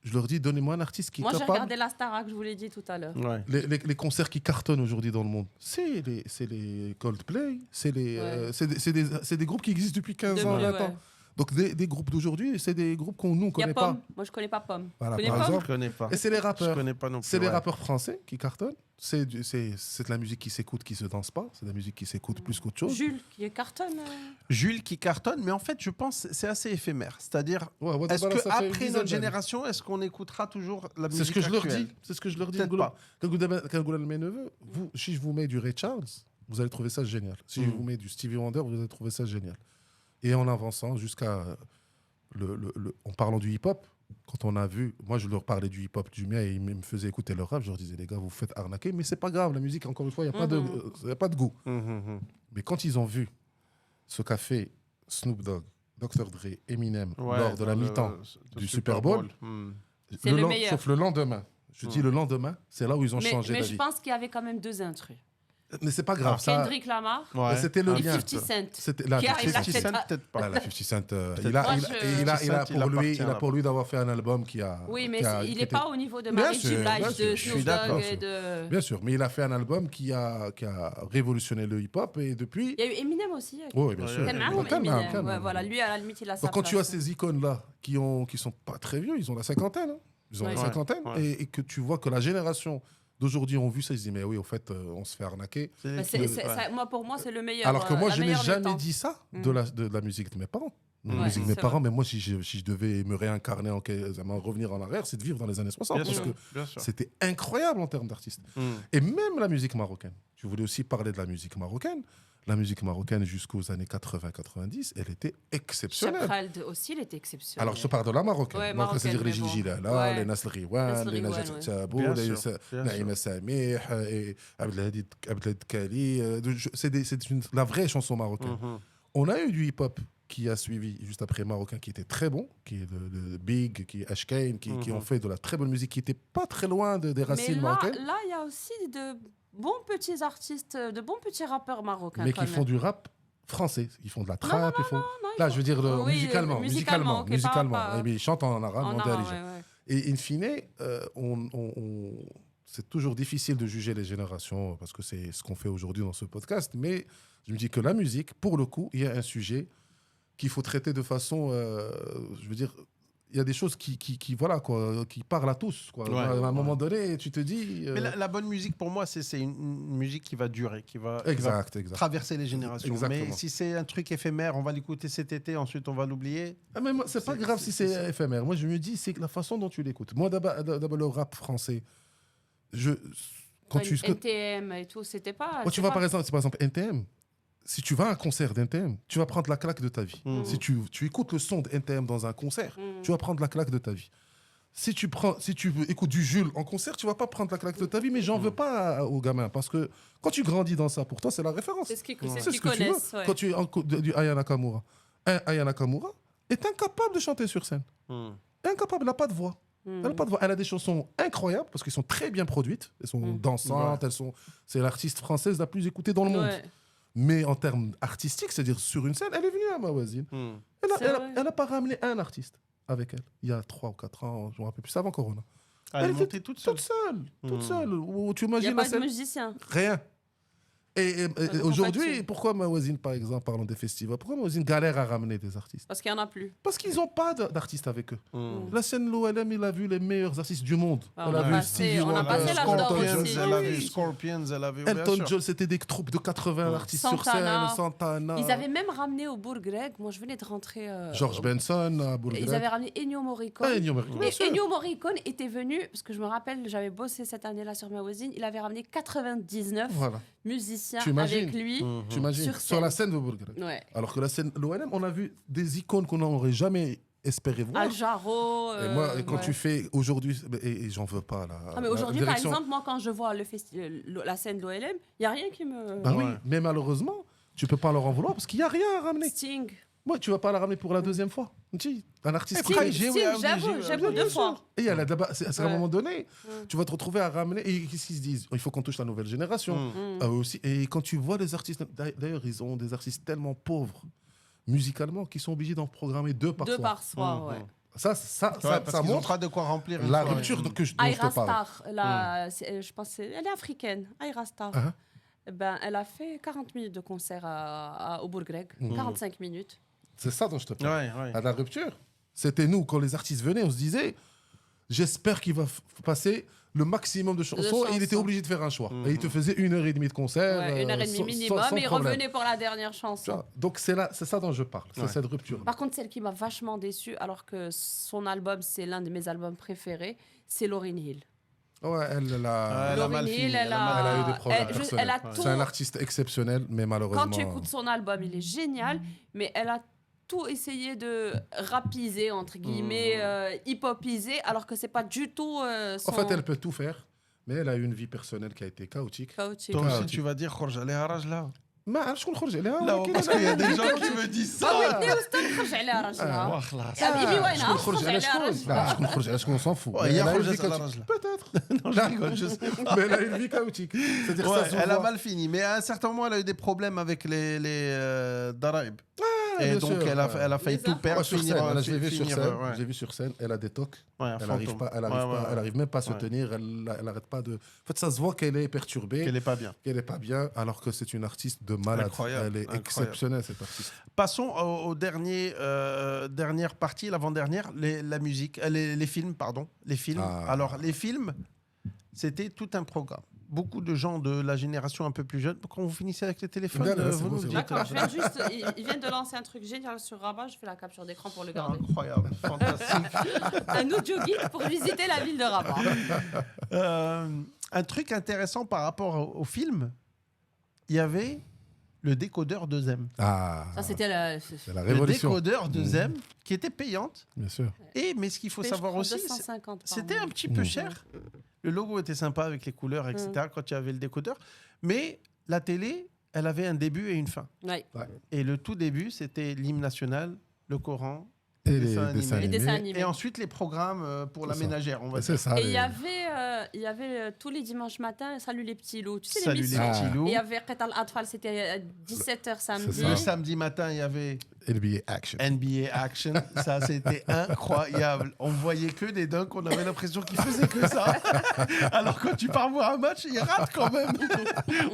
je leur dis, donnez-moi un artiste qui est capable... Moi, j'ai regardé la Starac, je vous l'ai dit tout à l'heure. Ouais. Les concerts qui cartonnent aujourd'hui dans le monde, c'est les Coldplay, c'est des groupes qui existent depuis 15 ans. Ouais. Donc, des groupes d'aujourd'hui, c'est des groupes qu'on ne connaît pas. Moi, je ne connais pas Pomme. Voilà, par exemple. Je connais pas. Et c'est les rappeurs. Je connais pas non plus. C'est les rappeurs français qui cartonnent. C'est de la musique qui s'écoute, qui se danse pas. C'est de la musique qui s'écoute plus qu'autre chose. Jules qui cartonne. Jules qui cartonne, mais en fait, je pense que c'est assez éphémère. C'est-à-dire, est-ce qu'après notre génération, est-ce qu'on écoutera toujours la musique actuelle ? C'est ce que je leur dis. Peut-être pas. Quand mes neveux, si je vous mets du Ray Charles, vous allez trouver ça génial. Si je vous mets du Stevie Wonder, vous allez trouver ça génial. Et en avançant jusqu'à... en parlant du hip-hop, quand on a vu, moi je leur parlais du hip-hop du mien et ils me faisaient écouter leur rap, je leur disais les gars vous faites arnaquer, mais c'est pas grave, la musique encore une fois il n'y a pas de goût. Mais quand ils ont vu ce qu'a fait Snoop Dogg, Dr. Dre, Eminem lors de la mi-temps du Super Bowl, c'est le meilleur. Sauf le lendemain, je dis le lendemain, c'est là où ils ont changé mais d'avis. je pense qu'il y avait quand même 2 intrus. Mais c'est pas grave. Kendrick Lamar. Ouais. C'était le lien. 50 Cent. C'était la 50 Cent, peut-être pas. La 50 Cent, il a pour lui d'avoir fait un album qui a. Oui, mais il n'est pas au niveau de Mary J. Blige, de Snoop Dogg et de. Bien sûr, mais il a fait un album qui a révolutionné le hip-hop et depuis. Il y a eu Eminem aussi. Oui, bien sûr. Voilà, lui à la limite il a sa place. Quand tu as ces icônes là qui sont pas très vieux, ils ont la cinquantaine. Ils ont la cinquantaine et que tu vois que la génération d'aujourd'hui ont vu ça, ils se disent mais oui, au fait, on se fait arnaquer. Pour moi, c'est le meilleur. Alors que moi, je n'ai jamais dit ça de la musique de mes parents. La musique de mes parents, mais moi, si je devais me réincarner, revenir en arrière, c'est de vivre dans les années 60. Parce que c'était incroyable en termes d'artistes. Et même la musique marocaine. Je voulais aussi parler de la musique marocaine. La musique marocaine jusqu'aux années 80-90, elle était exceptionnelle. Chaprald aussi, il était exceptionnel. Alors, je te parle de la marocaine. C'est-à-dire les Gigi Lala, les Nasr Riwan, les Najat Tabou, les Naïma Samih, et Abdelhadi Kali. C'est la vraie chanson marocaine. On a eu du hip-hop qui a suivi juste après marocain, qui était très bon, qui est de Big, qui est Ashkane, qui ont fait de la très bonne musique, qui n'était pas très loin des racines marocaines. Là, il y a aussi de bons petits artistes, de bons petits rappeurs marocains. Mais qui font du rap français. Ils font de la trap. Là, je veux dire, musicalement. Mais ils chantent en arabe, Et in fine, c'est toujours difficile de juger les générations parce que c'est ce qu'on fait aujourd'hui dans ce podcast. Mais je me dis que la musique, pour le coup, il y a un sujet qu'il faut traiter de façon... je veux dire... Il y a des choses qui parlent à tous. À un moment donné, tu te dis... Mais la bonne musique, pour moi, c'est une musique qui va durer, qui va traverser les générations. Exactement. Mais si c'est un truc éphémère, on va l'écouter cet été, ensuite on va l'oublier. Mais moi, c'est pas grave si c'est éphémère. Moi, je me dis, c'est la façon dont tu l'écoutes. Moi, d'abord, le rap français, NTM et tout, c'était pas... Tu vois, par exemple, NTM. Si tu vas à un concert d'NTM, tu vas prendre la claque de ta vie. Si tu écoutes le son d'NTM dans un concert, tu vas prendre la claque de ta vie. Si tu écoutes du Jules en concert, tu vas pas prendre la claque de ta vie, mais j'en veux pas aux gamins, parce que quand tu grandis dans ça, pour toi, c'est la référence. C'est ce qu'ils connaissent. Quand tu écoutes du Aya Nakamura, Aya Nakamura est incapable de chanter sur scène. Incapable, elle n'a pas de voix. Elle a des chansons incroyables, parce qu'elles sont très bien produites, elles sont dansantes, c'est l'artiste française la plus écoutée dans le monde. Mais en termes artistiques, c'est-à-dire sur une scène, elle est venue à Mawazine. Elle n'a pas ramené un artiste avec elle. Il y a 3 ou 4 ans, je ne me rappelle plus, avant Corona. Elle était toute seule. Toute seule. Tu imagines il n'y a pas de musicien. Rien. Et aujourd'hui, pourquoi Mawazine, par exemple, parlons des festivals, pourquoi Mawazine galère à ramener des artistes? Parce qu'il n'y en a plus. Parce qu'ils n'ont pas d'artistes avec eux. La scène l'OLM, il a vu les meilleurs artistes du monde. On a passé l'âge d'or aussi. Elle a vu Scorpions, elle a vu Elton John, c'était des troupes de 80 artistes sur scène. Santana. Ils avaient même ramené au Bourg-Grec, moi je venais de rentrer... George Benson à Bourg-Grec. Ils avaient ramené Ennio Morricone. Et Ennio Morricone était venu, parce que je me rappelle, j'avais bossé cette année-là sur Mawazine, il avait ramené 99 musiciens avec lui. Tu imagines sur la scène de Bourg-Grec. Ouais. Alors que la scène l'OLM, on a vu des icônes qu'on n'aurait jamais espéré voir. Al Jarreau. Et moi, quand tu fais aujourd'hui, et j'en veux pas là. Mais aujourd'hui, par exemple, moi, quand je vois la scène de l'OLM, il n'y a rien qui me. Oui, mais malheureusement, tu peux pas leur en vouloir parce qu'il n'y a rien à ramener. Sting. Moi, tu vas pas la ramener pour la deuxième fois. Un artiste Sting, j'avoue, 2 fois. Et à un moment donné, tu vas te retrouver à ramener. Et qu'est-ce qu'ils se disent? Il faut qu'on touche la nouvelle génération. Aussi. Et quand tu vois les artistes, d'ailleurs, ils ont des artistes tellement pauvres musicalement qu'ils sont obligés d'en programmer 2 par soir. 2 par soir, ouais. Ça montre de quoi remplir la rupture que je te parle. Ayra Starr, je pense, elle est africaine. Ayra Starr. Elle a fait 40 minutes de concert au Bourg-Grec, 45 minutes. C'est ça dont je te parle. À la rupture, c'était nous, quand les artistes venaient, on se disait, j'espère qu'il va passer le maximum de chansons. Et il était obligé de faire un choix. Et il te faisait 1h30 de concert. 1h30 minimum, et il revenait pour la dernière chanson. Donc c'est ça dont je parle, c'est cette rupture. Par contre, celle qui m'a vachement déçue, alors que son album, c'est l'un de mes albums préférés, c'est Lauryn Hill. Ouais, elle a mal fini. Elle a eu des problèmes personnels. C'est un artiste exceptionnel, mais malheureusement... Quand tu écoutes son album, il est génial, mais elle a tout essayé de rapiser, entre guillemets, hip-hopiser, alors que c'est pas du tout son... En fait, elle peut tout faire, mais elle a eu une vie personnelle qui a été chaotique. Toi aussi, tu vas dire Khorj عليها راجلها. ما عرفتش شكون خرج عليها لا parce qu'il y a des gens qui me disent ça. ويتني وستون خرج عليها راجلها وخلاص حبيبي وينها خرج عليها راجلها شكون خرج عليها شكون s'en fout. هي خرجت على راجلها peut-être. Non, je rigole, je sais. Mais elle a une vie chaotique. C'est-à-dire ça elle a mal fini, mais à un certain moment elle a eu des problèmes avec les daraib. Et donc elle a failli tout perdre. Je l'ai vu sur scène, elle a des tocs. Elle arrive même pas à se tenir, elle arrête pas de... En fait, ça se voit qu'elle est perturbée. Qu'elle est pas bien, alors que c'est une artiste de malade. Incroyable. Elle est exceptionnelle, cette artiste. Passons aux dernière partie, l'avant-dernière, la musique, les films, pardon. Les films. Alors, les films, c'était tout un programme. Beaucoup de gens de la génération un peu plus jeune, quand vous finissez avec les téléphones, vous nous dites. D'accord, ils viennent de lancer un truc génial sur Rabat, je fais la capture d'écran pour le garder. Incroyable, fantastique. Un audio guide pour visiter la ville de Rabat. Un truc intéressant par rapport au film, il y avait le décodeur 2M. Ça, c'était la révolution. Le décodeur 2M qui était payante. Bien sûr. Mais ce qu'il faut savoir aussi, 250 c'était un petit peu cher. Le logo était sympa avec les couleurs, etc. Quand il y avait le décodeur. Mais la télé, elle avait un début et une fin. Ouais. Et le tout début, c'était l'hymne national, le Coran. Et les dessins animés. Et ensuite les programmes pour la ménagère, on va dire. Ça, et il y avait tous les dimanches matins Salut les petits loups. Tu sais, Salut les petits loups. Et il y avait Qet al-Atfal, c'était à 17h samedi. Le samedi matin, il y avait NBA Action. Ça, c'était incroyable. On voyait que des dunks, on avait l'impression qu'ils faisaient que ça. Alors quand tu pars voir un match, ils ratent quand même.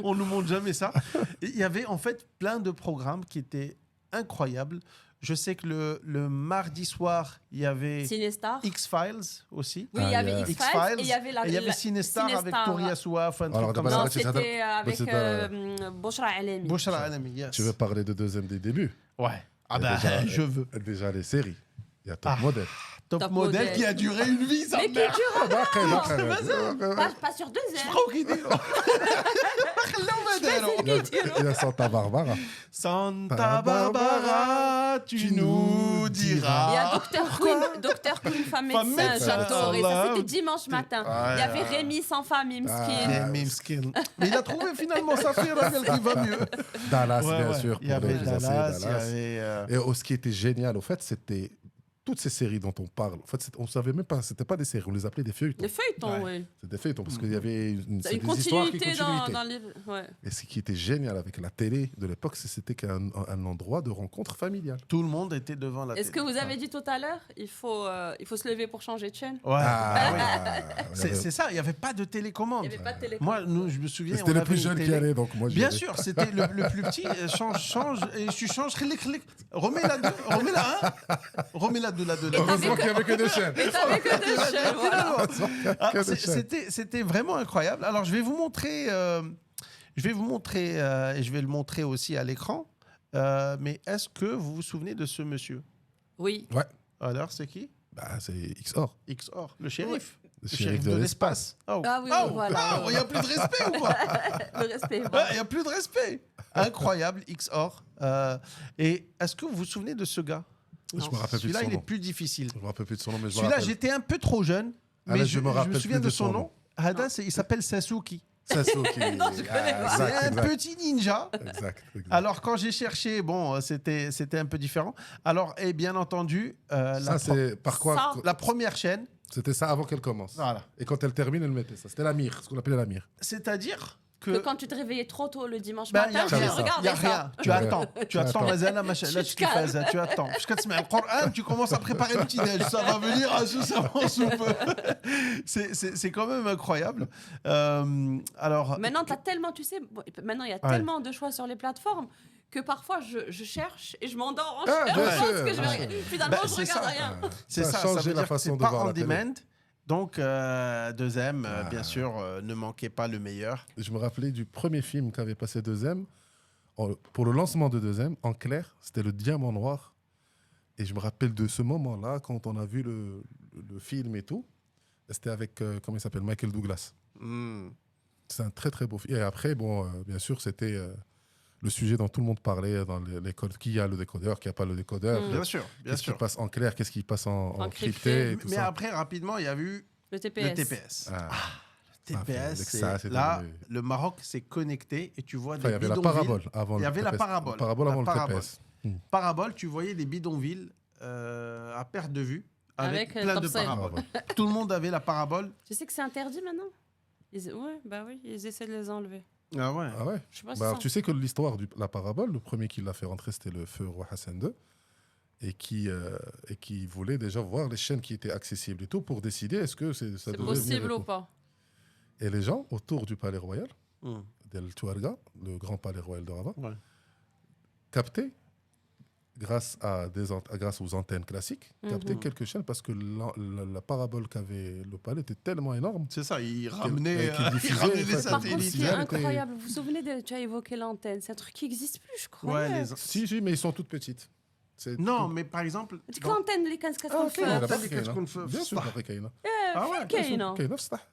On nous montre jamais ça. Et il y avait en fait plein de programmes qui étaient incroyables. Je sais que le mardi soir, il y avait Cinestar. X-Files aussi. Oui, il y avait X-Files et il y avait Cinestar avec Touria Souaf, un truc comme ça. ça. Non, c'était avec Bouchra Alemi. Bouchra Alemi, yes. Tu veux parler de deuxième des débuts? Ouais. Je veux. Déjà les séries. Il y a Top Model. Top Model qui a duré une vie, ça. Mais qui dure pas sur 2 heures. Il y a Santa Barbara. Santa Barbara, tu nous diras. Il y a Docteur Queen, femme médecin, j'adore. Et ça, c'était dimanche matin. Il y avait Rémi sans femme, Mimskin. Mais il a trouvé finalement sa fille, qui va mieux. Dallas, bien sûr. Il y avait Dallas. Et ce qui était génial, au fait, c'était toutes ces séries dont on parle, en fait, on ne savait même pas, ce n'était pas des séries, on les appelait des feuilletons. Des feuilletons, oui. C'est des feuilletons, parce qu'il y avait une continuité dans les... Ouais. Et ce qui était génial avec la télé de l'époque, c'était qu'un endroit de rencontre familiale. Tout le monde était devant la télé. Est-ce que vous avez dit tout à l'heure, il faut se lever pour changer de chaîne? Ouais. C'est ça, il n'y avait pas de télécommande. Il n'y avait pas de télécommande. Moi, je me souviens... C'était le plus jeune qui allait, donc moi... Bien sûr, c'était le plus petit. Change, et tu changes, remets la 2, remets la 1, remets la 2, la 2. Heureusement qu'il n'y avait que des chaînes. Il n'y avait que des chaînes, voilà. C'était vraiment incroyable. Alors, je vais vous montrer, et je vais le montrer aussi à l'écran. Mais est-ce que vous vous souvenez de ce monsieur? Oui. Ouais. Alors, c'est qui? C'est XOR. XOR, le shérif. Oui. Le shérif de l'espace. Ah oui, voilà. Il n'y a plus de respect ou quoi? Le respect. Il n'y a plus de respect. Incroyable, XOR. Et est-ce que vous vous souvenez de ce gars? Je me rappelle plus de son nom. Celui-là, il est plus difficile. Je me rappelle plus de son nom, mais celui-là, j'étais un peu trop jeune, mais je me souviens de son nom. Il s'appelle Sasuke. Sasuke. Non, je connais pas. C'est un petit ninja. Exact. Alors, quand j'ai cherché, bon, c'était un peu différent. Alors, et bien entendu, la première chaîne. C'était ça avant qu'elle commence. Voilà. Et quand elle termine, elle mettait ça. C'était la mire, ce qu'on appelait la mire. C'est-à-dire que quand tu te réveillais trop tôt le dimanche matin, tu regardais regardais ça. Tu attends. Tu attends. Tu attends. Jusqu'à tu mets le Coran, tu commences à préparer le petit-déj. Ça va venir incessamment sous peu. C'est quand même incroyable. Alors. Maintenant, maintenant, il y a tellement de choix sur les plateformes que parfois je cherche et je m'endors en cherchant. Finalement, je regarde rien. C'est ça. Ça veut dire que c'est pas on demand. Donc, 2M, bien sûr, ne manquait pas le meilleur. Je me rappelais du premier film qu'avait passé 2M. Pour le lancement de 2M, en clair, c'était Le Diamant Noir. Et je me rappelle de ce moment-là, quand on a vu le film et tout. C'était avec, comment il s'appelle, Michael Douglas. C'est un très, très beau film. Et après, bien sûr, c'était le sujet dont tout le monde parlait dans l'école. Qui a le décodeur, qui n'a pas le décodeur. Bien sûr. Qu'est-ce qui passe en clair, qu'est-ce qui passe en crypté. Et tout mais ça. après, rapidement, il y a eu le TPS. Le TPS, là, le Maroc s'est connecté et tu vois des bidonvilles. Il y avait la parabole avant. Il y avait la parabole. Parabole avant le TPS. Parabole, tu voyais des bidonvilles à perte de vue avec plein de paraboles. Tout le monde avait la parabole. Tu sais que c'est interdit maintenant? Oui, ils essaient de les enlever. Ah ouais. Je sais pas tu sais que l'histoire de la parabole, le premier qui l'a fait rentrer, c'était le feu roi Hassan II. Et qui voulait déjà voir les chaînes qui étaient accessibles et tout pour décider est-ce que ça devait possible ou pas. Et les gens autour du palais royal, d'El Touarga, le grand palais royal de Rabat, captaient, grâce aux antennes classiques, captaient quelques chaînes parce que la parabole qu'avait le palais était tellement énorme. C'est ça, il ramenait les satellites. Par contre, ce qui est incroyable, vous vous souvenez, tu as évoqué l'antenne, c'est un truc qui n'existe plus, je crois. Si, mais ils sont toutes petites. Non, mais par exemple. Tu peux l'antenne, les 15 qu'on fait. Bien sûr, كاينه. كاينه. كاينه في السطح.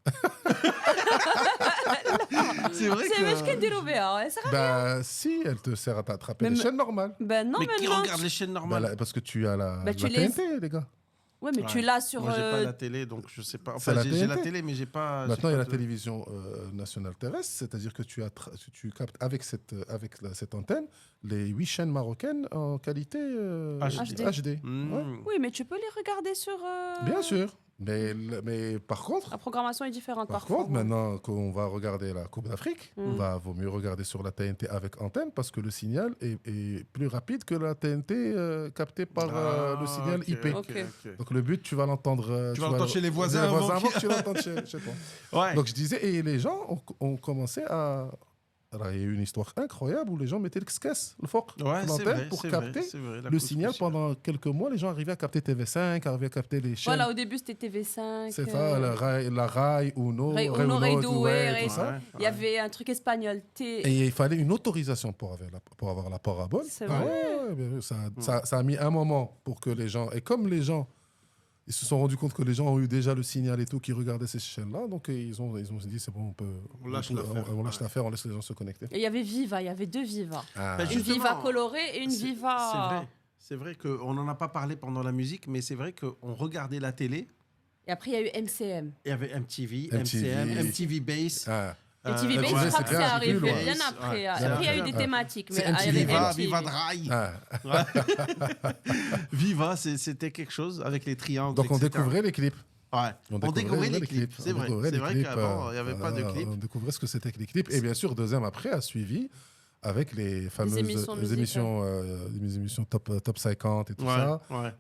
C'est vrai que. C'est vache qu'نديروا بها. Si, elle te sert à t'attraper les chaînes normales. Ben non, mais qui regarde les chaînes normales? Parce que tu as la TNT, les gars. Ouais, mais tu l'as sur. Moi, j'ai pas la télé, donc je sais pas. Enfin, j'ai la télé, mais j'ai pas. Maintenant, il y a la télévision nationale terrestre, c'est-à-dire que tu captes avec cette antenne les 8 chaînes marocaines en qualité HD. Oui, mais tu peux les regarder sur. Bien sûr. Mais par contre... La programmation est différente par contre, maintenant qu'on va regarder la Coupe d'Afrique, vaut mieux regarder sur la TNT avec antenne parce que le signal est plus rapide que la TNT captée par le signal IP. Donc le but, tu vas l'entendre... Tu vas l'entendre chez les voisins avant que tu l'entendes chez toi. Donc je disais, et les gens ont commencé à... Alors, il y a eu une histoire incroyable où les gens mettaient le foc l'antenne pour capter le signal. Pendant quelques mois, les gens arrivaient à capter TV5, arrivaient à capter les chaînes. Voilà, au début, c'était TV5. C'est ça, la RAI, Uno, Redoué, il y avait un truc espagnol. Et il fallait une autorisation pour avoir la parabole. C'est vrai. Ça a mis un moment pour que les gens... Et comme les gens... Ils se sont rendus compte que les gens ont eu déjà le signal et tout, qui regardaient ces chaînes-là. Donc, ils ont dit, c'est bon, on lâche l'affaire, on laisse les gens se connecter. Et il y avait Viva, il y avait 2 Viva. Une Viva colorée et une Viva... C'est vrai qu'on n'en a pas parlé pendant la musique, mais c'est vrai qu'on regardait la télé. Et après, il y a eu MCM. Il y avait MTV, MCM, MTV Base. Et TVB, je crois que c'est arrivé bien après. Après, il y a eu des thématiques. C'est Viva Drive. Viva, c'était quelque chose avec les triangles. Donc on découvrait les clips. Ouais. On découvrait les clips. C'est vrai qu'avant, il n'y avait pas de clips. On découvrait ce que c'était que les clips. Et bien sûr, deuxième après a suivi avec les fameuses émissions top 50 et tout ça. Ouais.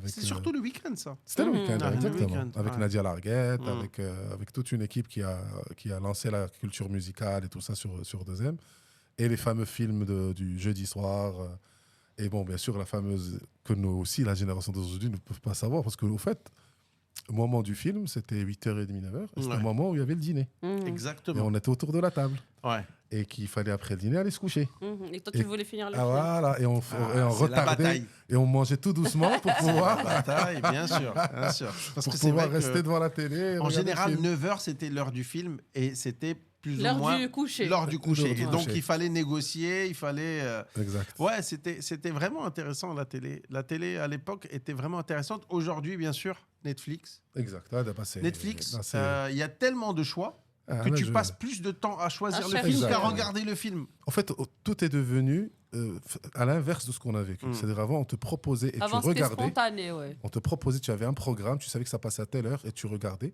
C'est surtout le week-end, ça. C'était le week-end, exactement. Avec Nadia Larguette, avec toute une équipe qui a lancé la culture musicale et tout ça sur deuxième. Et les fameux films du jeudi soir. Et bon, bien sûr, la fameuse que nous aussi, la génération d'aujourd'hui, ne peuvent pas savoir. Parce qu'au fait, au moment du film, c'était 8h30, 9h. C'était le moment où il y avait le dîner. Exactement. Et on était autour de la table. Ouais. Et qu'il fallait après le dîner aller se coucher. Et toi, tu voulais finir le film. Voilà, et on retardait. Et on mangeait tout doucement pour pouvoir... La bataille, bien sûr. Parce pour pouvoir rester devant la télé. En général, 9h, c'était l'heure du film. Et c'était plus ou moins... L'heure du coucher. Et donc, il fallait négocier, il fallait... Exact. Ouais, c'était vraiment intéressant, la télé. La télé, à l'époque, était vraiment intéressante. Aujourd'hui, bien sûr, Netflix. Exact. Netflix, il y a tellement de choix que tu passes plus de temps à choisir le film qu'à regarder le film. En fait, tout est devenu à l'inverse de ce qu'on a vécu. C'est-à-dire avant, on te proposait et tu regardais. Spontané, ouais. On te proposait, tu avais un programme, tu savais que ça passait à telle heure et tu regardais.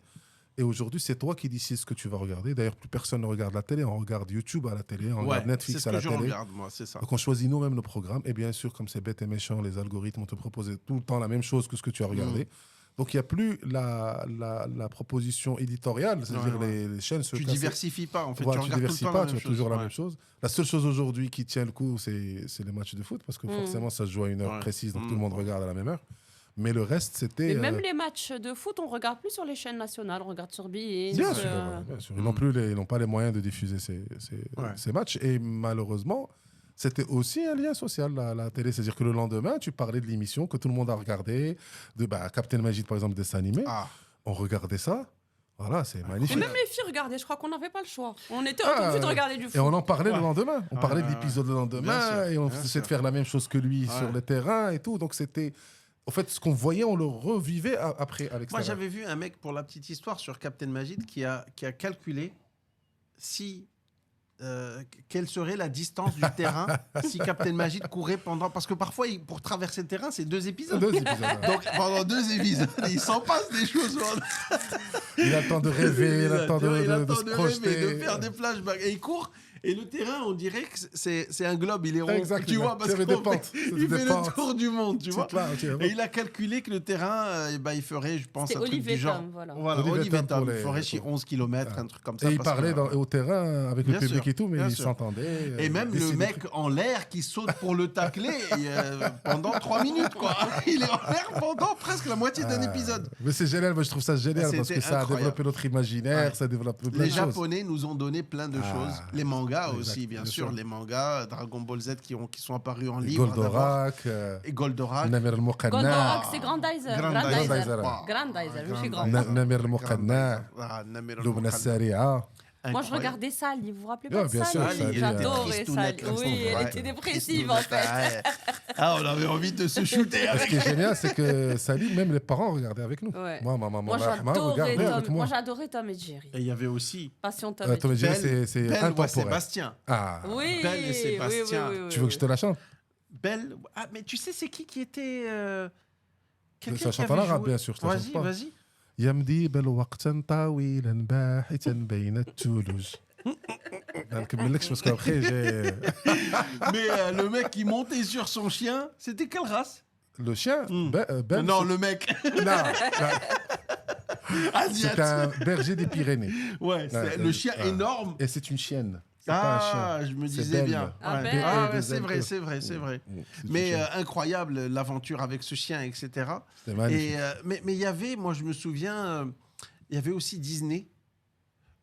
Et aujourd'hui, c'est toi qui décides ce que tu vas regarder. D'ailleurs, plus personne ne regarde la télé. On regarde YouTube à la télé, on regarde Netflix à la télé. Regarde, moi, c'est ça. Donc, on choisit nous-mêmes nos programmes. Et bien sûr, comme c'est bête et méchant, les algorithmes, on te propose tout le temps la même chose que ce que tu as regardé. Donc, il n'y a plus la proposition éditoriale, c'est-à-dire les chaînes se Tu ne diversifies pas, en fait. Ouais, tu diversifies pas, tu as toujours la même chose. La seule chose aujourd'hui qui tient le coup, c'est les matchs de foot, parce que forcément, ça se joue à une heure précise, donc tout le monde regarde à la même heure. Mais le reste, c'était... Mais même les matchs de foot, on ne regarde plus sur les chaînes nationales, on regarde sur beIN. Bien sûr. Ils n'ont pas les moyens de diffuser ces matchs. Et malheureusement... C'était aussi un lien social, la télé. C'est-à-dire que le lendemain, tu parlais de l'émission que tout le monde a regardé, de Captain Majid, par exemple, dessin animé. On regardait ça. Voilà, c'est magnifique. Et même les filles regardaient, je crois qu'on n'avait pas le choix. On était obligés de regarder du foot. Et on en parlait le lendemain. On parlait de l'épisode le lendemain et on essayait de faire la même chose que lui sur le terrain et tout. Donc c'était... En fait, ce qu'on voyait, on le revivait après à l'extérieur. Moi, j'avais vu un mec, pour la petite histoire, sur Captain Majid qui a calculé si... quelle serait la distance du terrain si Captain Majid courait pendant... Parce que parfois, pour traverser le terrain, c'est 2 épisodes. Donc, pendant 2 épisodes, il s'en passe des choses. Il a le temps de rêver, il a le temps de se projeter. De faire des flashbacks. Et il court... Et le terrain, on dirait que c'est un globe, il est rond. Exactement. Tu vois, parce qu'il fait le tour du monde, tu vois. Clair, et il a calculé que le terrain, il ferait, je pense, un truc du genre. Voilà, Olivetum, il ferait 11 km, un truc comme ça. Et il parlait au terrain avec le public et tout, mais il s'entendait. Et même le mec en l'air qui saute pour le tacler pendant 3 minutes, quoi. Il est en l'air pendant presque la moitié d'un épisode. Mais c'est génial, moi je trouve ça génial parce que ça a développé notre imaginaire, ça a développé plein de choses. Les Japonais nous ont donné plein de choses. Les mangas aussi, bien sûr. Les mangas, Dragon Ball Z qui sont apparus en livre. Goldorak. Et Goldorak. Namir al-Muqanna. Goldorak, c'est Grandizer. Grandizer, je suis grand. Namir al-Muqanna. Lubna al-Sari'a. Moi, je regardais Sally. Vous vous rappelez pas de bien sûr, Sally? J'adorais Sally. Oui, elle était dépressive, en fait. On avait envie de se shooter avec. Ce qui est génial, c'est que Sally, même les parents regardaient avec nous. Moi, ma maman, regardait avec moi. Moi, j'adorais Tom et Jerry. Et il y avait aussi... Passion Tom et Jerry, c'est intemporel. Sébastien. Oui, Belle et Sébastien. Tu veux que je te la chante? Belle... Ah, mais tu sais, c'est qui était... Ça chante en arabe, bien sûr. Vas-y. يمضي بالوقت طويلا باحثا بين الثلوج. ما نكملكش parce qu'après j'ai... Mais le mec qui montait sur son chien, c'était quelle race? Le chien Non, le mec. Non. Asiate. C'est un berger des Pyrénées. Ouais, c'est le chien énorme. Et c'est une chienne. Je me disais bien. C'est vrai. Mais incroyable l'aventure avec ce chien, etc. C'était magnifique. Mais il y avait, moi je me souviens, il y avait aussi Disney.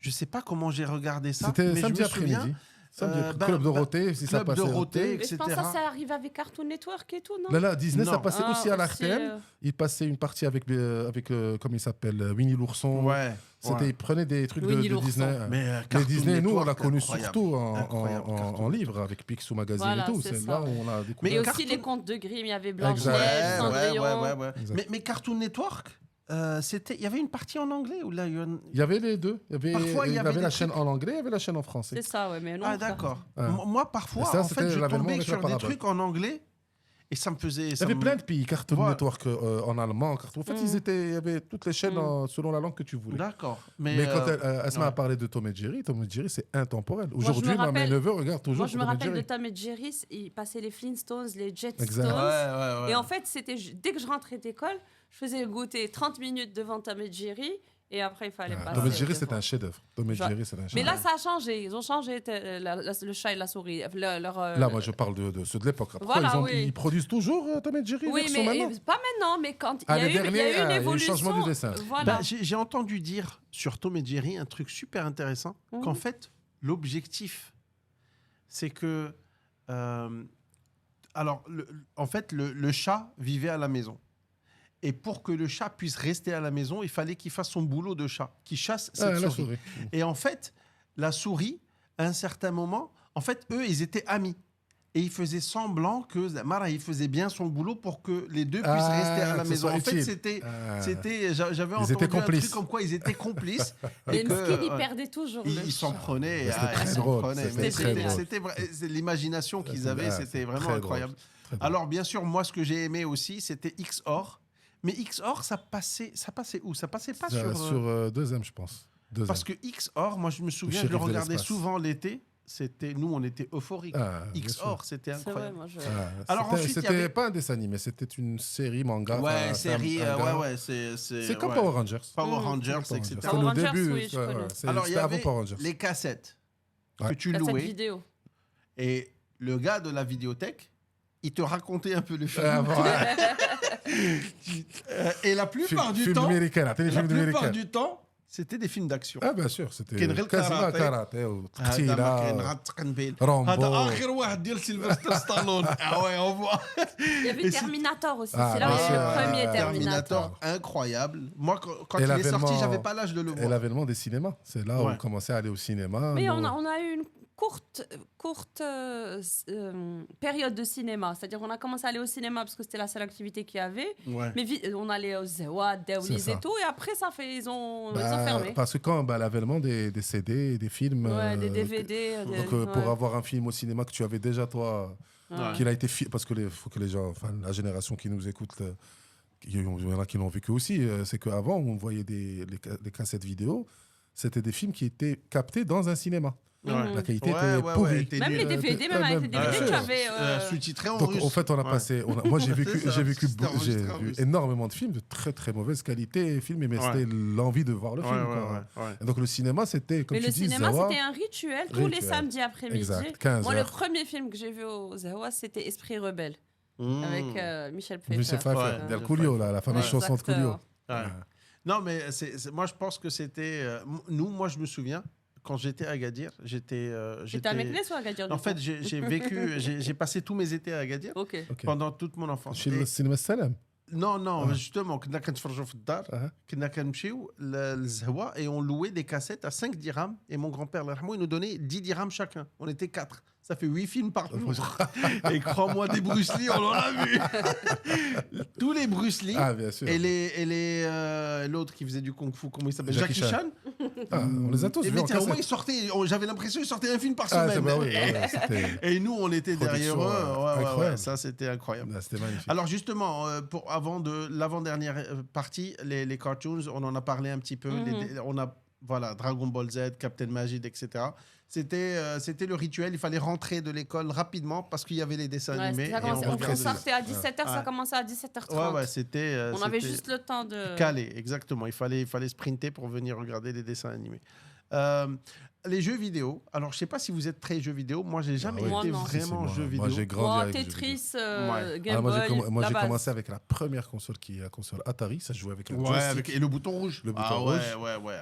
Je sais pas comment j'ai regardé ça. C'était samedi après-midi. Club Dorothée, si ça passait. Club Dorothée, etc. Je pense que ça arrive avec Cartoon Network et tout, non? Là, Disney, ça passait aussi à l'RTL. Il passait une partie avec comment il s'appelle, Winnie l'ourson. Ouais. Il prenait des trucs de Disney. Mais Disney, nous, on l'a connu surtout en livre, avec Picsou Magazine et tout. C'est là où on a découvert. Mais aussi les contes de Grimm, il y avait Blanche-Neige, Cendrillon. Mais Cartoon Network, il y avait une partie en anglais ou là il y avait les deux. Parfois, il y avait la chaîne en anglais, il y avait la chaîne en français. C'est ça, ouais, mais non. Ah, d'accord. Moi, parfois, en fait, je tombais sur des trucs en anglais et ça me faisait. Il y avait plein de pays, Cartoon Network en allemand. En fait, il y avait toutes les chaînes selon la langue que tu voulais. D'accord. Mais quand Asma a parlé de Tom et Jerry, c'est intemporel. Aujourd'hui, mes neveux regardent toujours. Moi, je me rappelle de Tom et Jerry, ils passaient les Flintstones, les Jetstones. Et en fait, c'était dès que je rentrais d'école, je faisais goûter 30 minutes devant Tom et Jerry. Et après, il fallait passer. Tom et Jerry, c'est un chef-d'œuvre. Mais là, ça a changé. Ils ont changé le chat et la souris. Là, moi, je parle de ceux de l'époque. Ils produisent toujours Tom et Jerry. Oui, mais pas maintenant. Mais quand il y a eu une évolution. Changement du dessin. Voilà. J'ai entendu dire sur Tom et Jerry un truc super intéressant. Qu'en fait, l'objectif, c'est que. En fait, le chat vivait à la maison. Et pour que le chat puisse rester à la maison, il fallait qu'il fasse son boulot de chat, qu'il chasse cette souris. Et en fait, la souris, à un certain moment, en fait, eux, ils étaient amis. Et ils faisaient semblant que Mara, il faisait bien son boulot pour que les deux puissent rester à la maison. En fait, j'avais entendu un truc comme quoi ils étaient complices. Et il perdait toujours. Ils s'en prenaient. C'était l'imagination qu'ils avaient, c'était vraiment incroyable. Alors, bien sûr, moi, ce que j'ai aimé aussi, c'était XOR. Mais XOR, ça passait où? Ça passait pas sur Deuxième, je pense. Parce que XOR, moi, je me souviens, je le regardais souvent l'été. Nous, on était euphoriques. XOR, c'était incroyable. Alors ensuite, c'était pas un dessin animé, c'était une série manga. Ouais, série. C'est comme Power Rangers. Power Rangers, etc. Power Rangers, le début. Oui, alors, il y avait les cassettes que tu louais. Vidéo. Et le gars de la vidéothèque, il te racontait un peu le film. Et la plupart du temps, c'était des films d'action. Ah, bien sûr, c'était quasiment karaté ou Rambo. On voit. Il y avait Terminator aussi. C'est là où il y a le premier Terminator. Incroyable. Moi, quand il est sorti, j'avais pas l'âge de le voir. Et l'avènement des cinémas. C'est là où on commençait à aller au cinéma. Mais on a eu une courte période de cinéma. C'est-à-dire qu'on a commencé à aller au cinéma parce que c'était la seule activité qu'il y avait. Ouais. Mais on allait aux Zewa, Dewlis et tout. Et après, ils ont fermé. Parce que quand l'avènement des CD, des films... des DVD... pour avoir un film au cinéma que tu avais déjà, toi... qu'il a été... Parce qu'il faut que les gens... Enfin, la génération qui nous écoute... Il y en a qui l'ont vécu aussi. C'est qu'avant, on voyait les cassettes vidéo. C'était des films qui étaient captés dans un cinéma. La qualité était pourrie. Même les DVD, même avec les DVD, tu avais... sous-titrés en russe. Donc, en fait, on a passé... Moi, j'ai vu énormément de films de très, très mauvaise qualité filmés, mais c'était l'envie de voir le film. Et donc, le cinéma, c'était, comme tu dis, le cinéma, c'était un rituel tous les samedis après-midi. Exact, 15 Moi, le premier film que j'ai vu au Zewa, c'était Esprit Rebelle, avec Michel Pfeiffer. Michel Pfeiffer, Del Coolio, la fameuse chanson de Coolio. Non, mais moi, je pense que c'était... Moi, je me souviens... Quand j'étais à Agadir, j'étais à Meknès ou à Agadir? En fait, j'ai passé tous mes étés à Agadir pendant toute mon enfance. Chez le cinéma Salam? Non, justement, كنا كنتفرجوا في الدار, كنا كنمشيو للزهوة et on louait des cassettes à 5 dirhams et mon grand-père, il nous donnait 10 dirhams chacun. On était 4. Ça fait 8 films par jour. Et crois-moi, des Bruce Lee, on en a vu. Tous les BruceLee. Ah, bien sûr. Et l'autre qui faisait du kung-fu, comment il s'appelle? Jackie Chan. On les a tous vus en cassette. Au moins, j'avais l'impression qu'ils sortaient un film par semaine. Et nous, on était derrière eux. Ça, c'était incroyable. C'était magnifique. Alors justement, avant de l'avant-dernière partie, les cartoons, on en a parlé un petit peu. On a Dragon Ball Z, Captain Majid, etc. C'était le rituel. Il fallait rentrer de l'école rapidement parce qu'il y avait les dessins animés. On sortait à 17h, ça commençait à 17h30. On avait juste le temps de... Caler, exactement. Il fallait sprinter pour venir regarder les dessins animés. Les jeux vidéo. Alors, je ne sais pas si vous êtes très jeux vidéo. Moi, j'ai jamais été vraiment jeux vidéo. Moi, j'ai grandi avec Tetris, Game Boy. Moi, j'ai commencé avec la première console qui est la console Atari. Ça se jouait avec un joystick. Et le bouton rouge. Le bouton rouge.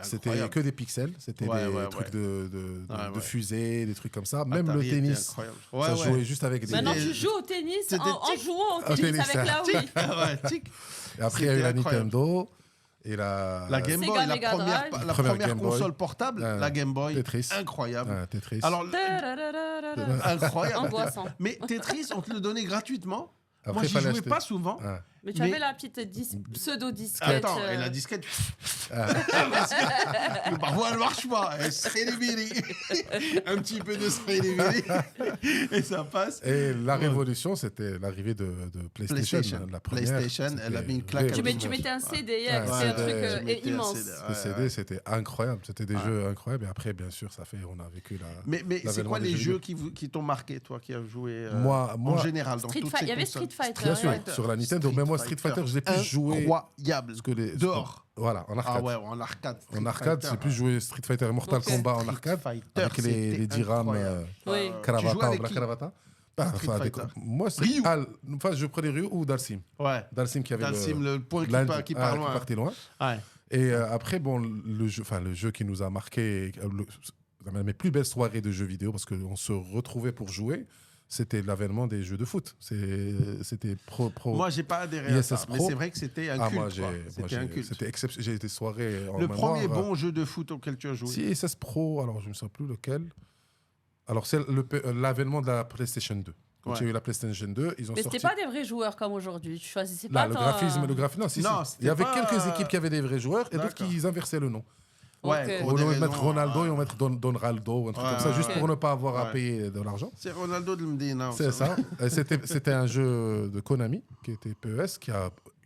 C'était que des pixels. C'était des trucs de fusée, des trucs comme ça. Même le tennis. Ça se jouait juste avec des... Maintenant, tu joues au tennis en jouant au tennis avec la Wii. Et après, il y a eu la Nintendo. Et la Game Boy, la première console portable, la Game Boy, Tetris. Incroyable. Tetris. Alors, incroyable. Angoissant. Mais Tetris, on te le donnait gratuitement. Après, moi, j'y jouais pas souvent. Mais tu avais la petite pseudo-disquette. Attends, et la disquette. Parfois, elle marche pas. Un petit peu de Sreliviri. Et ça passe. Et la révolution, c'était l'arrivée de PlayStation. La première. PlayStation, elle a mis une claque. Tu mettais un CD, c'est un truc immense. Le CD, c'était incroyable. C'était des jeux incroyables. Et après, bien sûr, on a vécu la. Mais c'est quoi les jeux qui t'ont marqué, toi, qui as joué moi, en général dans toutes ces Il y avait Street Fighter. Bien sûr, sur la Nintendo. Mais moi, Street Fighter, je l'ai plus joué. Incroyable. Dehors. Voilà, en arcade. Ah ouais, en arcade. En arcade, j'ai plus joué Street Fighter et Mortal Kombat en arcade. Avec les dirhams Karavata ou Black Karavata. Moi, c'est je prenais Ryu ou Dalsim. Ouais. Dalsim qui avait le point qui part loin. Qui partait loin. Ouais. Et après, bon, le jeu qui nous a marqué, mes plus belles soirées de jeux vidéo, parce qu'on se retrouvait pour jouer, c'était l'avènement des jeux de foot. C'était pro. Moi, j'ai pas adhéré à ça, mais c'est vrai que c'était un culte. C'était un culte. C'était exceptionnel. J'ai des soirées en Le premier bon jeu de foot auquel tu as joué. Si, ISS Pro, alors je ne sais plus lequel. Alors, c'est l'avènement de la PlayStation 2. Quand il y a eu la PlayStation 2, ils ont sorti... Mais c'était pas des vrais joueurs comme aujourd'hui. Tu choisissais pas le graphisme. Non, il y avait quelques équipes qui avaient des vrais joueurs et d'autres qui inversaient le nom. Ouais, on va mettre Ronaldo et on va mettre Donraldo, un truc comme ça, juste pour ne pas avoir à payer de l'argent. C'est Ronaldo de Medina. C'est ça. C'était un jeu de Konami, qui était PES,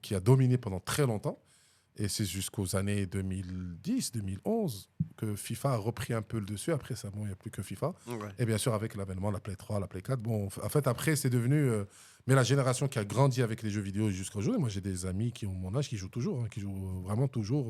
qui a dominé pendant très longtemps. Et c'est jusqu'aux années 2010, 2011 que FIFA a repris un peu le dessus. Après, ça, il n'y a plus que FIFA. Ouais. Et bien sûr, avec l'avènement, la Play 3, la Play 4. Bon, en fait, après, c'est devenu... mais la génération qui a grandi avec les jeux vidéo jusqu'à aujourd'hui, moi, j'ai des amis qui ont mon âge qui jouent toujours, qui jouent vraiment toujours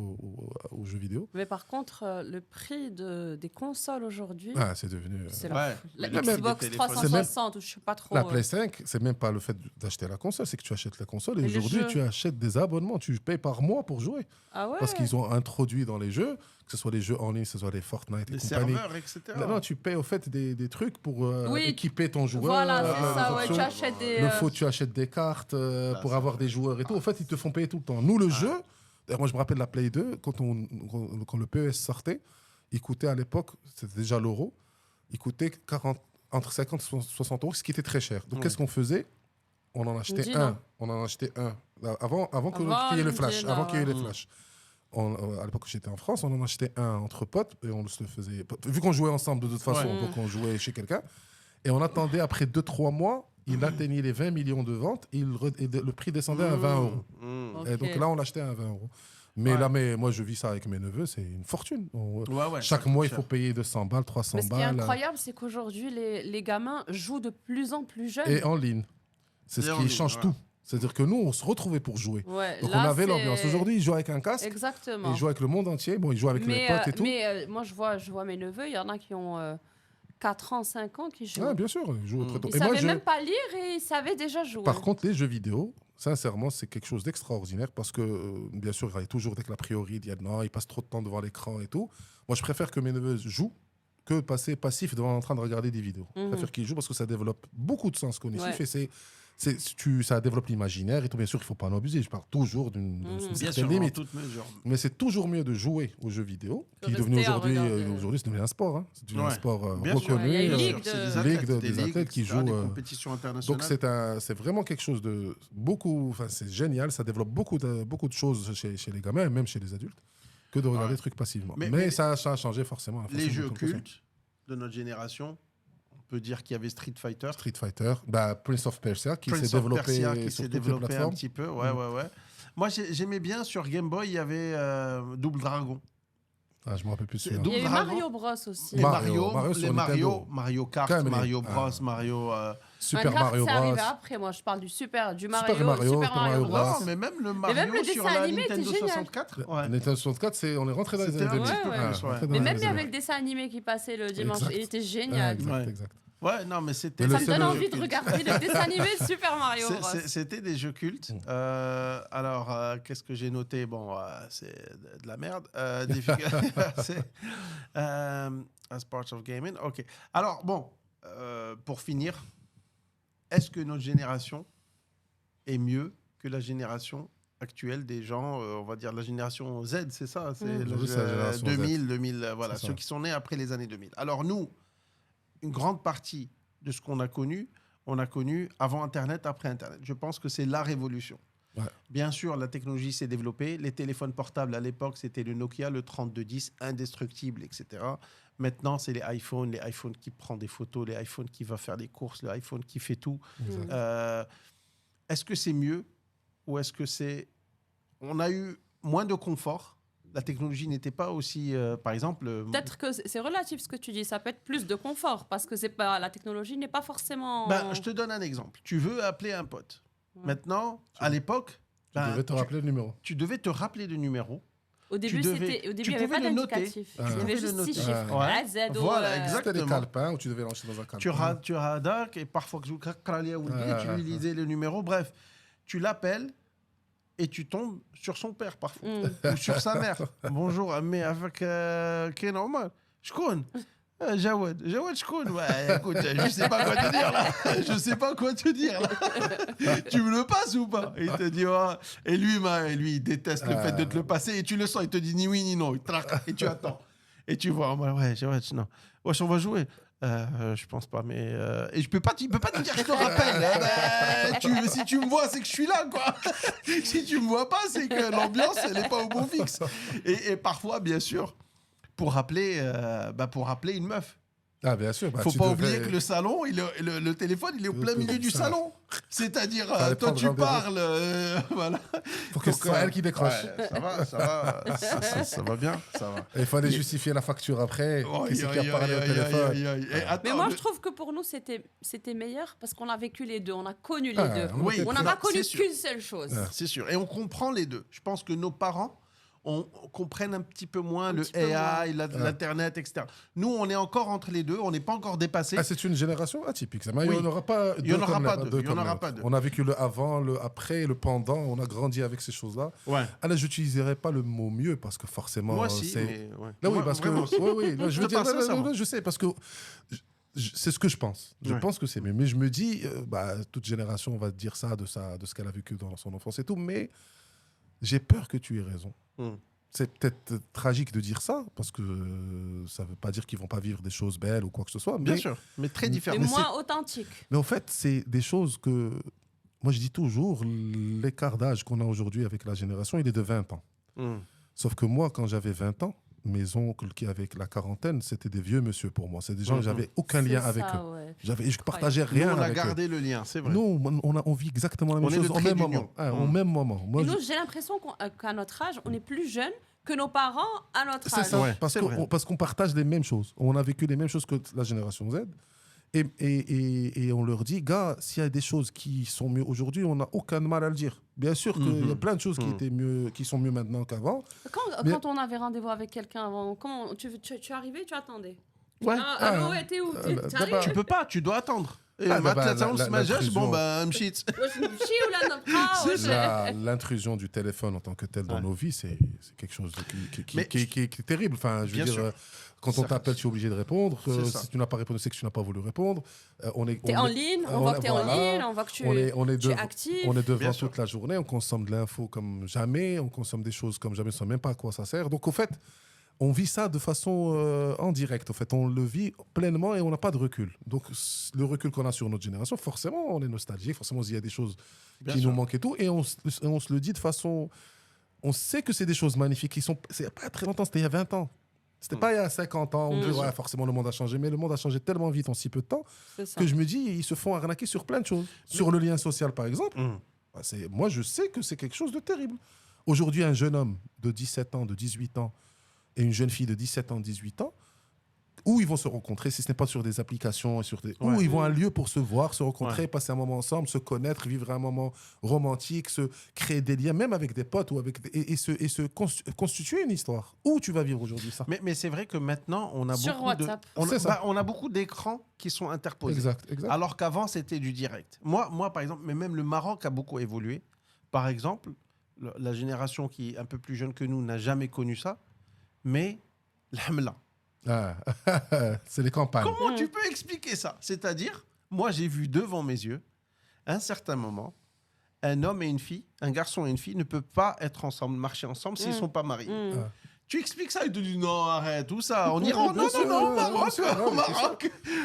aux jeux vidéo. Mais par contre, le prix des consoles aujourd'hui... c'est devenu... C'est la Xbox 360, ou je ne sais pas trop... La Play 5, c'est même pas le fait d'acheter la console, c'est que tu achètes la console. Et aujourd'hui, tu achètes des abonnements. Tu payes par mois pour jouer. Ah ouais. Parce qu'ils ont introduit dans les jeux, que ce soit les jeux en ligne, que ce soit les Fortnite, les compagnies. Serveurs, etc. Non, tu payes au fait des trucs pour équiper ton joueur. Voilà, c'est ça. Ouais, tu achètes des... Le foot, tu achètes des cartes pour avoir des joueurs et tout. En fait, ils te font payer tout le temps. Nous, le jeu, d'ailleurs, moi, je me rappelle la Play 2, quand le PES sortait, il coûtait à l'époque, c'était déjà l'euro, il coûtait entre 50 et 60 euros, ce qui était très cher. Donc, qu'est-ce qu'on faisait ? On en achetait un. Avant qu'il y ait le flash. Avant qu'il y ait les flashs. À l'époque où j'étais en France, on en achetait un entre potes et on se le faisait. Vu qu'on jouait ensemble de toute façon, donc on jouait chez quelqu'un. Et on attendait après 2-3 mois, il atteignait les 20 millions de ventes et le prix descendait à 20 euros. Et donc là, on l'achetait à 20 euros. Mais moi, je vis ça avec mes neveux, c'est une fortune. Chaque mois, il faut payer 200 balles, 300 balles. Ce qui est incroyable, c'est qu'aujourd'hui, les gamins jouent de plus en plus jeunes. Et en ligne. C'est ce qui change tout. C'est-à-dire que nous, on se retrouvait pour jouer. Ouais, donc on avait l'ambiance. Aujourd'hui, ils jouent avec un casque. Exactement. Ils jouent avec le monde entier. Bon, ils jouent avec les potes et tout. Mais moi, je vois mes neveux. Il y en a qui ont 4 ans, 5 ans qui jouent. Ah, bien sûr, ils jouent très tôt. Ils ne savaient même pas lire et ils savaient déjà jouer. Par contre, les jeux vidéo, sincèrement, c'est quelque chose d'extraordinaire parce que, bien sûr, il y a toujours dès que l'a priori, il y a non, ils passent trop de temps devant l'écran et tout. Moi, je préfère que mes neveux jouent que passer passif devant en train de regarder des vidéos. Je préfère qu'ils jouent parce que ça développe beaucoup de sens cognitif et ça développe l'imaginaire et tout. Bien sûr, il ne faut pas en abuser. Je parle toujours d'une certaine limite. Mais c'est toujours mieux de jouer aux jeux vidéo, qui est devenu aujourd'hui, c'est devenu un sport. C'est devenu un sport reconnu. Il y a une ligue des athlètes qui jouent. Des compétitions internationales. Donc c'est vraiment quelque chose de beaucoup. Enfin, c'est génial. Ça développe beaucoup de choses chez les gamins et même chez les adultes que de regarder des trucs passivement. Mais ça a changé forcément. Les jeux cultes de notre génération. On peut dire qu'il y avait Street Fighter, Prince of Persia qui s'est développé un petit peu. Ouais. Moi, j'aimais bien sur Game Boy, il y avait Double Dragon. Ah, je me rappelle plus celui-là. Il y a eu Mario Bros aussi. Mario Kart, Mario Bros, Mario. Super Mario Bros. C'est arrivé après, moi je parle du Mario, Super Mario Bros. Non, mais même le Mario sur la Nintendo 64. Nintendo 64, on est rentré dans les années 2000. Mais même il y avait le dessin animé qui passait le dimanche, il était génial. Exact. Ouais, non, mais c'était. Ça me donne envie de regarder le dessin animé de Super Mario Bros. C'était des jeux cultes. Alors, qu'est-ce que j'ai noté ? Bon, c'est de la merde. C'est as part of gaming. Ok. Alors, bon, pour finir, est-ce que notre génération est mieux que la génération actuelle des gens, on va dire la génération Z, c'est ça ? C'est la 2000, voilà, ceux qui sont nés après les années 2000. Alors, nous, une grande partie de ce qu'on a connu, on a connu avant Internet, après Internet. Je pense que c'est la révolution. Ouais. Bien sûr, la technologie s'est développée. Les téléphones portables, à l'époque, c'était le Nokia, le 3210, indestructible, etc. Maintenant, c'est les iPhones qui prennent des photos, les iPhones qui vont faire des courses, le iPhone qui fait tout. Est-ce que c'est mieux ou est-ce que c'est... On a eu moins de confort. La technologie n'était pas aussi... par exemple... Peut-être que c'est relatif ce que tu dis. Ça peut être plus de confort parce que c'est pas, la technologie n'est pas forcément... je te donne un exemple. Tu veux appeler un pote. Maintenant, à l'époque... Tu devais te rappeler le numéro. Tu devais te rappeler le numéro. Au début, il n'y avait pas d'indicatif. Il y avait juste 6 chiffres. Ouais. Z, O, voilà, exactement. C'était des calepins où tu devais lancer dans un calepin. Tu radak et parfois tu lui lisais le numéro. Bref, tu l'appelles et tu tombes sur son père parfois. Ou sur sa mère. Bonjour, mais avec qui est normal. Je connais. Jawad, je connais. Ouais, écoute, je sais pas quoi te dire là. Je sais pas quoi te dire là. Tu me le passes ou pas? Il te dit et lui il déteste le fait de te le passer et tu le sens. Il te dit ni oui ni non. Il traque et tu attends. Et tu vois, ouais, Jawad, non. Wesh, on va jouer. Je pense pas, mais et il peut pas te dire je te rappelle. Si tu me vois, c'est que je suis là, quoi. Si tu me vois pas, c'est que l'ambiance elle est pas au bon fixe. Et parfois, bien sûr. Pour rappeler une meuf. Ah, bien sûr. Faut pas oublier que le salon, le téléphone, il est au plein milieu du salon. C'est-à-dire, toi, tu parles. Voilà. Faut que ce soit elle qui décroche. Ouais, ça va bien. Ça va. Il fallait justifier la facture après. Qui c'est qui a parlé au téléphone? Mais moi, je trouve que pour nous, c'était meilleur parce qu'on a vécu les deux. On a connu les deux. On n'a pas connu qu'une seule chose. C'est sûr. Et on comprend les deux. Je pense que nos parents... on comprenne un petit peu moins le AI, l'Internet, etc. Nous, on est encore entre les deux, on n'est pas encore dépassé. C'est une génération atypique. Il n'y en aura pas deux. On a vécu le avant, le après, le pendant. On a grandi avec ces choses-là. Ouais. Alors, je n'utiliserai pas le mot mieux parce que forcément... Moi aussi, mais... Ouais. Là, oui, parce que... Là, je veux dire, je sais, parce que... C'est ce que je pense. Je pense que c'est mieux. Mais je me dis, toute génération, on va dire ça, de ce qu'elle a vécu dans son enfance et tout, mais j'ai peur que tu aies raison. C'est peut-être tragique de dire ça, parce que ça ne veut pas dire qu'ils ne vont pas vivre des choses belles ou quoi que ce soit. Bien sûr, mais très différentes. Mais moins authentiques. Mais en fait, c'est des choses que... Moi, je dis toujours, l'écart d'âge qu'on a aujourd'hui avec la génération, il est de 20 ans. Sauf que moi, quand j'avais 20 ans, mes oncles qui avaient la quarantaine, c'était des vieux monsieur pour moi. C'est des gens que j'avais aucun lien avec eux. Ouais. Je partageais rien avec eux. On a gardé le lien, c'est vrai. Nous, on vit exactement la même chose au même moment. Au même moment. Moi, nous, j'ai l'impression qu'à notre âge, on est plus jeunes que nos parents à notre âge. C'est ça, parce qu'on partage les mêmes choses. On a vécu les mêmes choses que la génération Z. Et on leur dit, gars, s'il y a des choses qui sont mieux aujourd'hui, on n'a aucun mal à le dire. Bien sûr qu'il y a plein de choses qui sont mieux maintenant qu'avant. Quand on avait rendez-vous avec quelqu'un avant, comment tu arrivais, tu attendais? Ouais. Allô, t'es où? Tu peux pas, tu dois attendre. L'intrusion du téléphone en tant que tel dans nos vies, c'est quelque chose qui est terrible. Enfin, je veux dire, quand on t'appelle, tu es obligé de répondre. Si tu n'as pas répondu, c'est que tu n'as pas voulu répondre. T'es en ligne, on voit que t'es en ligne, on voit que tu es actif. On est devant toute la journée, on consomme de l'info comme jamais, on consomme des choses comme jamais, on ne sait même pas à quoi ça sert. Donc, au fait, on vit ça de façon en direct. En fait, on le vit pleinement et on n'a pas de recul. Donc, le recul qu'on a sur notre génération, forcément, on est nostalgique. Forcément, il y a des choses qui nous manquent et tout. Et on se le dit de façon... On sait que c'est des choses magnifiques. C'est pas très longtemps, c'était il y a 20 ans. C'était pas il y a 50 ans. On dit, forcément, le monde a changé. Mais le monde a changé tellement vite en si peu de temps que je me dis, ils se font arnaquer sur plein de choses. Sur le lien social, par exemple. Moi, je sais que c'est quelque chose de terrible. Aujourd'hui, un jeune homme de 17 ans, de 18 ans, et une jeune fille de 17 ans, 18 ans, où ils vont se rencontrer, si ce n'est pas sur des applications, où ils vont à un lieu pour se voir, se rencontrer, passer un moment ensemble, se connaître, vivre un moment romantique, se créer des liens, même avec des potes, et se constituer une histoire. Où tu vas vivre aujourd'hui ça? Mais c'est vrai que maintenant, on a on a beaucoup d'écrans qui sont interposés. Exact. Alors qu'avant, c'était du direct. Moi, par exemple, mais même le Maroc a beaucoup évolué. Par exemple, la génération qui est un peu plus jeune que nous n'a jamais connu ça. Mais l'hamla. C'est les campagnes. Comment tu peux expliquer ça? C'est-à-dire, moi, j'ai vu devant mes yeux, à un certain moment, un homme et une fille, un garçon et une fille ne peuvent pas être ensemble, marcher ensemble s'ils ne sont pas mariés. Tu expliques ça, il te dit non, arrête, tout ça. En Iran,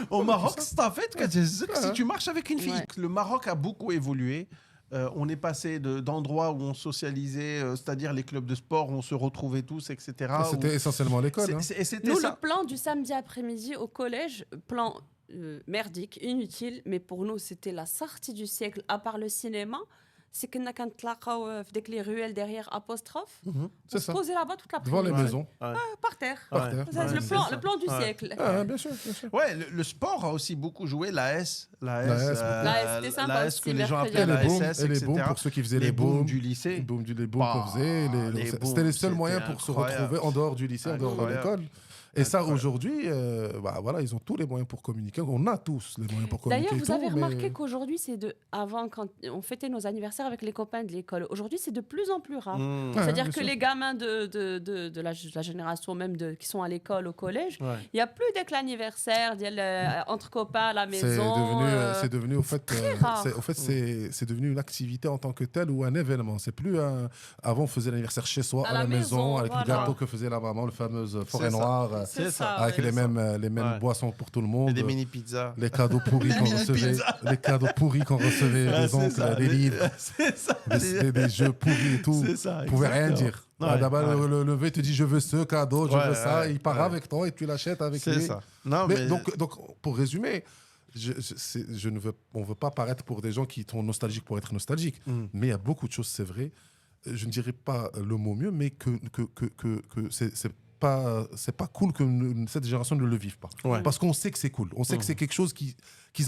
au Maroc, c'est en fait que si tu marches avec une fille. Le Maroc a beaucoup évolué. On est passé d'endroits où on socialisait, c'est-à-dire les clubs de sport, où on se retrouvait tous, etc. C'était essentiellement l'école. Nous, le plan du samedi après-midi au collège, plan merdique, inutile, mais pour nous, c'était la sortie du siècle, à part le cinéma. C'est qu'on a avec les ruelles derrière apostrophe. C'est on se posait là-bas toute l'après-midi. Devant les maisons. Par terre. Ouais. Le plan du siècle. Bien sûr. Ouais, le sport a aussi beaucoup joué. L'AS, c'était sympa aussi, que les gens mercredi. appelaient l'ASS, Et les etc. booms, pour ceux qui faisaient les booms booms du lycée. Les booms qu'on faisait. C'était les seuls moyens pour se retrouver en dehors du lycée, en dehors de l'école. Et ça, aujourd'hui, ils ont tous les moyens pour communiquer. On a tous les moyens pour communiquer. D'ailleurs, vous avez remarqué qu'aujourd'hui, avant, quand on fêtait nos anniversaires avec les copains de l'école, aujourd'hui, c'est de plus en plus rare. C'est-à-dire que les gamins de la génération même qui sont à l'école, au collège, il n'y a plus dès que l'anniversaire, entre copains à la maison. C'est devenu, au fait, c'est devenu une activité en tant que telle ou un événement. C'est plus avant, on faisait l'anniversaire chez soi, à la maison, avec le gâteau que faisait la maman, le fameux forêt noire. C'est ça. Avec les mêmes boissons pour tout le monde. Et des mini pizzas. Les cadeaux pourris qu'on recevait, des oncles, des livres, des jeux pourris et tout. C'est ça. On pouvait rien dire. D'abord, le levé te dit je veux ce cadeau, je veux ça. Il part avec toi et tu l'achètes avec lui. C'est ça. Non, mais... Donc, pour résumer, on ne veut pas paraître pour des gens qui sont nostalgiques pour être nostalgiques. Mais il y a beaucoup de choses, c'est vrai. Je ne dirais pas le mot mieux, mais que c'est pas cool que cette génération ne le vive pas. Parce qu'on sait que c'est cool. On sait que c'est quelque chose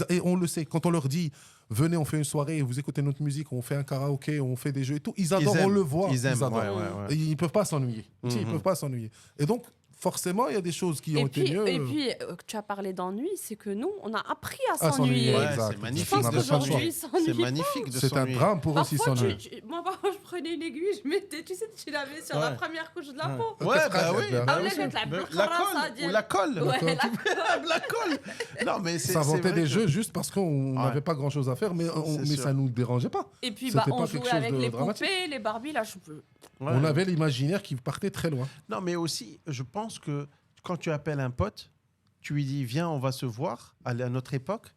et on le sait. Quand on leur dit, venez, on fait une soirée, vous écoutez notre musique, on fait un karaoké, on fait des jeux et tout, ils adorent, on le voit. Ils aiment. Et ils ne peuvent pas s'ennuyer. Ils peuvent pas s'ennuyer. Et donc, forcément, il y a des choses qui ont été mieux. Et puis, tu as parlé d'ennui, c'est que nous, on a appris à s'ennuyer. C'est magnifique. Je pense qu'aujourd'hui, ils s'ennuient. C'est magnifique de s'ennuyer. C'est un drame pour eux s'ils s'ennuient. Moi, parfois, je prenais une aiguille, je mettais, tu l'avais sur la première couche de la peau. Ouais, bah oui. La colle. La colle. Non, mais ça inventait des jeux juste parce qu'on n'avait pas grand-chose à faire, mais ça ne nous dérangeait pas. Et puis, on jouait avec les poupées, les Barbies, là, je peux... On avait l'imaginaire qui partait très loin. Non, mais aussi, je pense que quand tu appelles un pote, tu lui dis viens, on va se voir. À notre époque,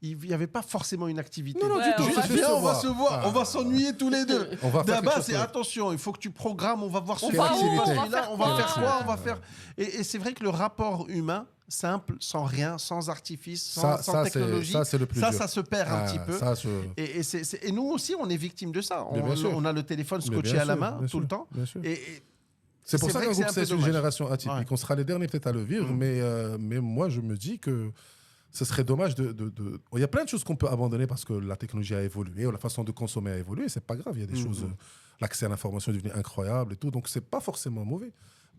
il n'y avait pas forcément une activité. Non, du tout. Viens, on va se voir. On va s'ennuyer tous les deux. D'abord, c'est attention, il faut que tu programmes. On va voir on va faire quoi. On va faire. Et c'est vrai que le rapport humain, simple, sans rien, sans artifice, sans technologie, c'est le plus dur. Ça se perd un petit peu. Et nous aussi, on est victime de ça. On a le téléphone scotché à la main tout le temps. C'est pour ça que c'est une génération atypique. On sera les derniers peut-être à le vivre, mais moi, je me dis que ce serait dommage Il y a plein de choses qu'on peut abandonner parce que la technologie a évolué, ou la façon de consommer a évolué. C'est pas grave. Il y a des choses... L'accès à l'information est devenu incroyable et tout. Donc, c'est pas forcément mauvais.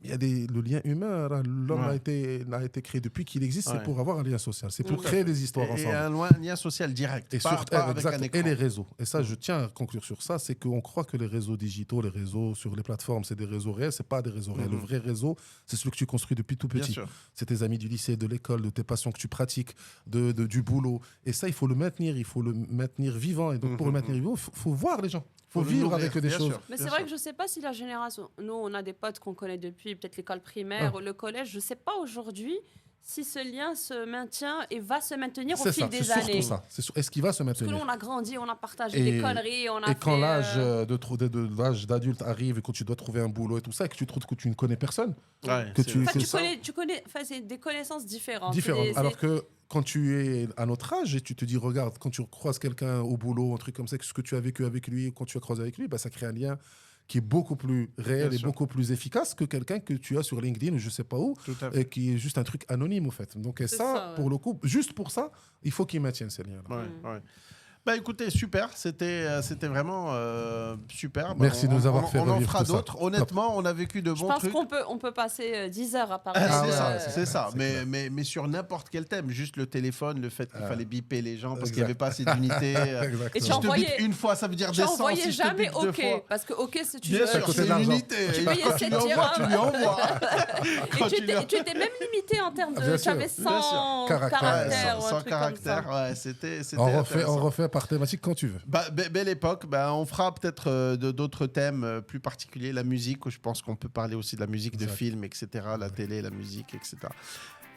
Il y a le lien humain. L'homme a été créé depuis qu'il existe. C'est pour avoir un lien social. C'est pour créer des histoires ensemble. Et un lien social direct. Et les réseaux. Et ça, je tiens à conclure sur ça. C'est qu'on croit que les réseaux digitaux, les réseaux sur les plateformes, c'est des réseaux réels. C'est pas des réseaux réels. Le vrai réseau, c'est celui que tu construis depuis tout petit. C'est tes amis du lycée, de l'école, de tes passions que tu pratiques, du boulot. Et ça, il faut le maintenir. Il faut le maintenir vivant. Et donc, pour le maintenir vivant, il faut voir les gens. Il faut vivre avec des choses. Mais c'est vrai que je ne sais pas si la génération... Nous, on a des potes qu'on connaît depuis peut-être l'école primaire ou le collège. Je ne sais pas aujourd'hui si ce lien se maintient et va se maintenir au fil des années. C'est surtout ça. Est-ce qu'il va se maintenir? Parce que nous, on a grandi, on a partagé des conneries. Quand l'âge d'adulte arrive et quand tu dois trouver un boulot et tout ça, et que tu trouves que tu ne connais personne... tu connais c'est des connaissances différentes. Alors que... Quand tu es à notre âge et tu te dis, regarde, quand tu croises quelqu'un au boulot, un truc comme ça, ce que tu as vécu avec lui, quand tu as croisé avec lui, ça crée un lien qui est beaucoup plus réel et beaucoup plus efficace que quelqu'un que tu as sur LinkedIn ou je ne sais pas où, et qui est juste un truc anonyme, au fait. Donc, pour le coup, juste pour ça, il faut qu'ils maintiennent ces liens-là. Bah écoutez, super, c'était vraiment super. Merci de nous avoir fait revivre On en fera d'autres. Honnêtement, on a vécu de bons trucs. Je pense qu'on peut passer 10 heures à parler. C'est ça. Mais sur n'importe quel thème, juste le téléphone, le fait qu'il fallait biper les gens parce qu'il n'y avait pas assez d'unité. Et tu envoyais une fois, ça veut dire descends. Tu n'envoyais jamais OK, parce que OK, c'est bien sûr, c'est une unité. Quand tu lui envoies. Et tu étais même limité en termes de... Tu avais 100 caractères. 100 caractères, ouais, c'était on refait par thématique quand tu veux. Belle époque. On fera peut-être d'autres thèmes plus particuliers. La musique, je pense qu'on peut parler aussi de la musique de film, etc. La télé, la musique, etc.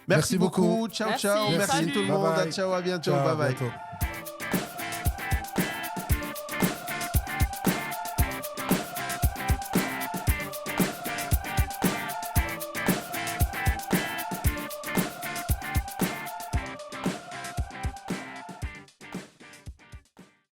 Merci beaucoup. Ciao, ciao. Merci tout le monde. Ciao, à bientôt. Bye bye.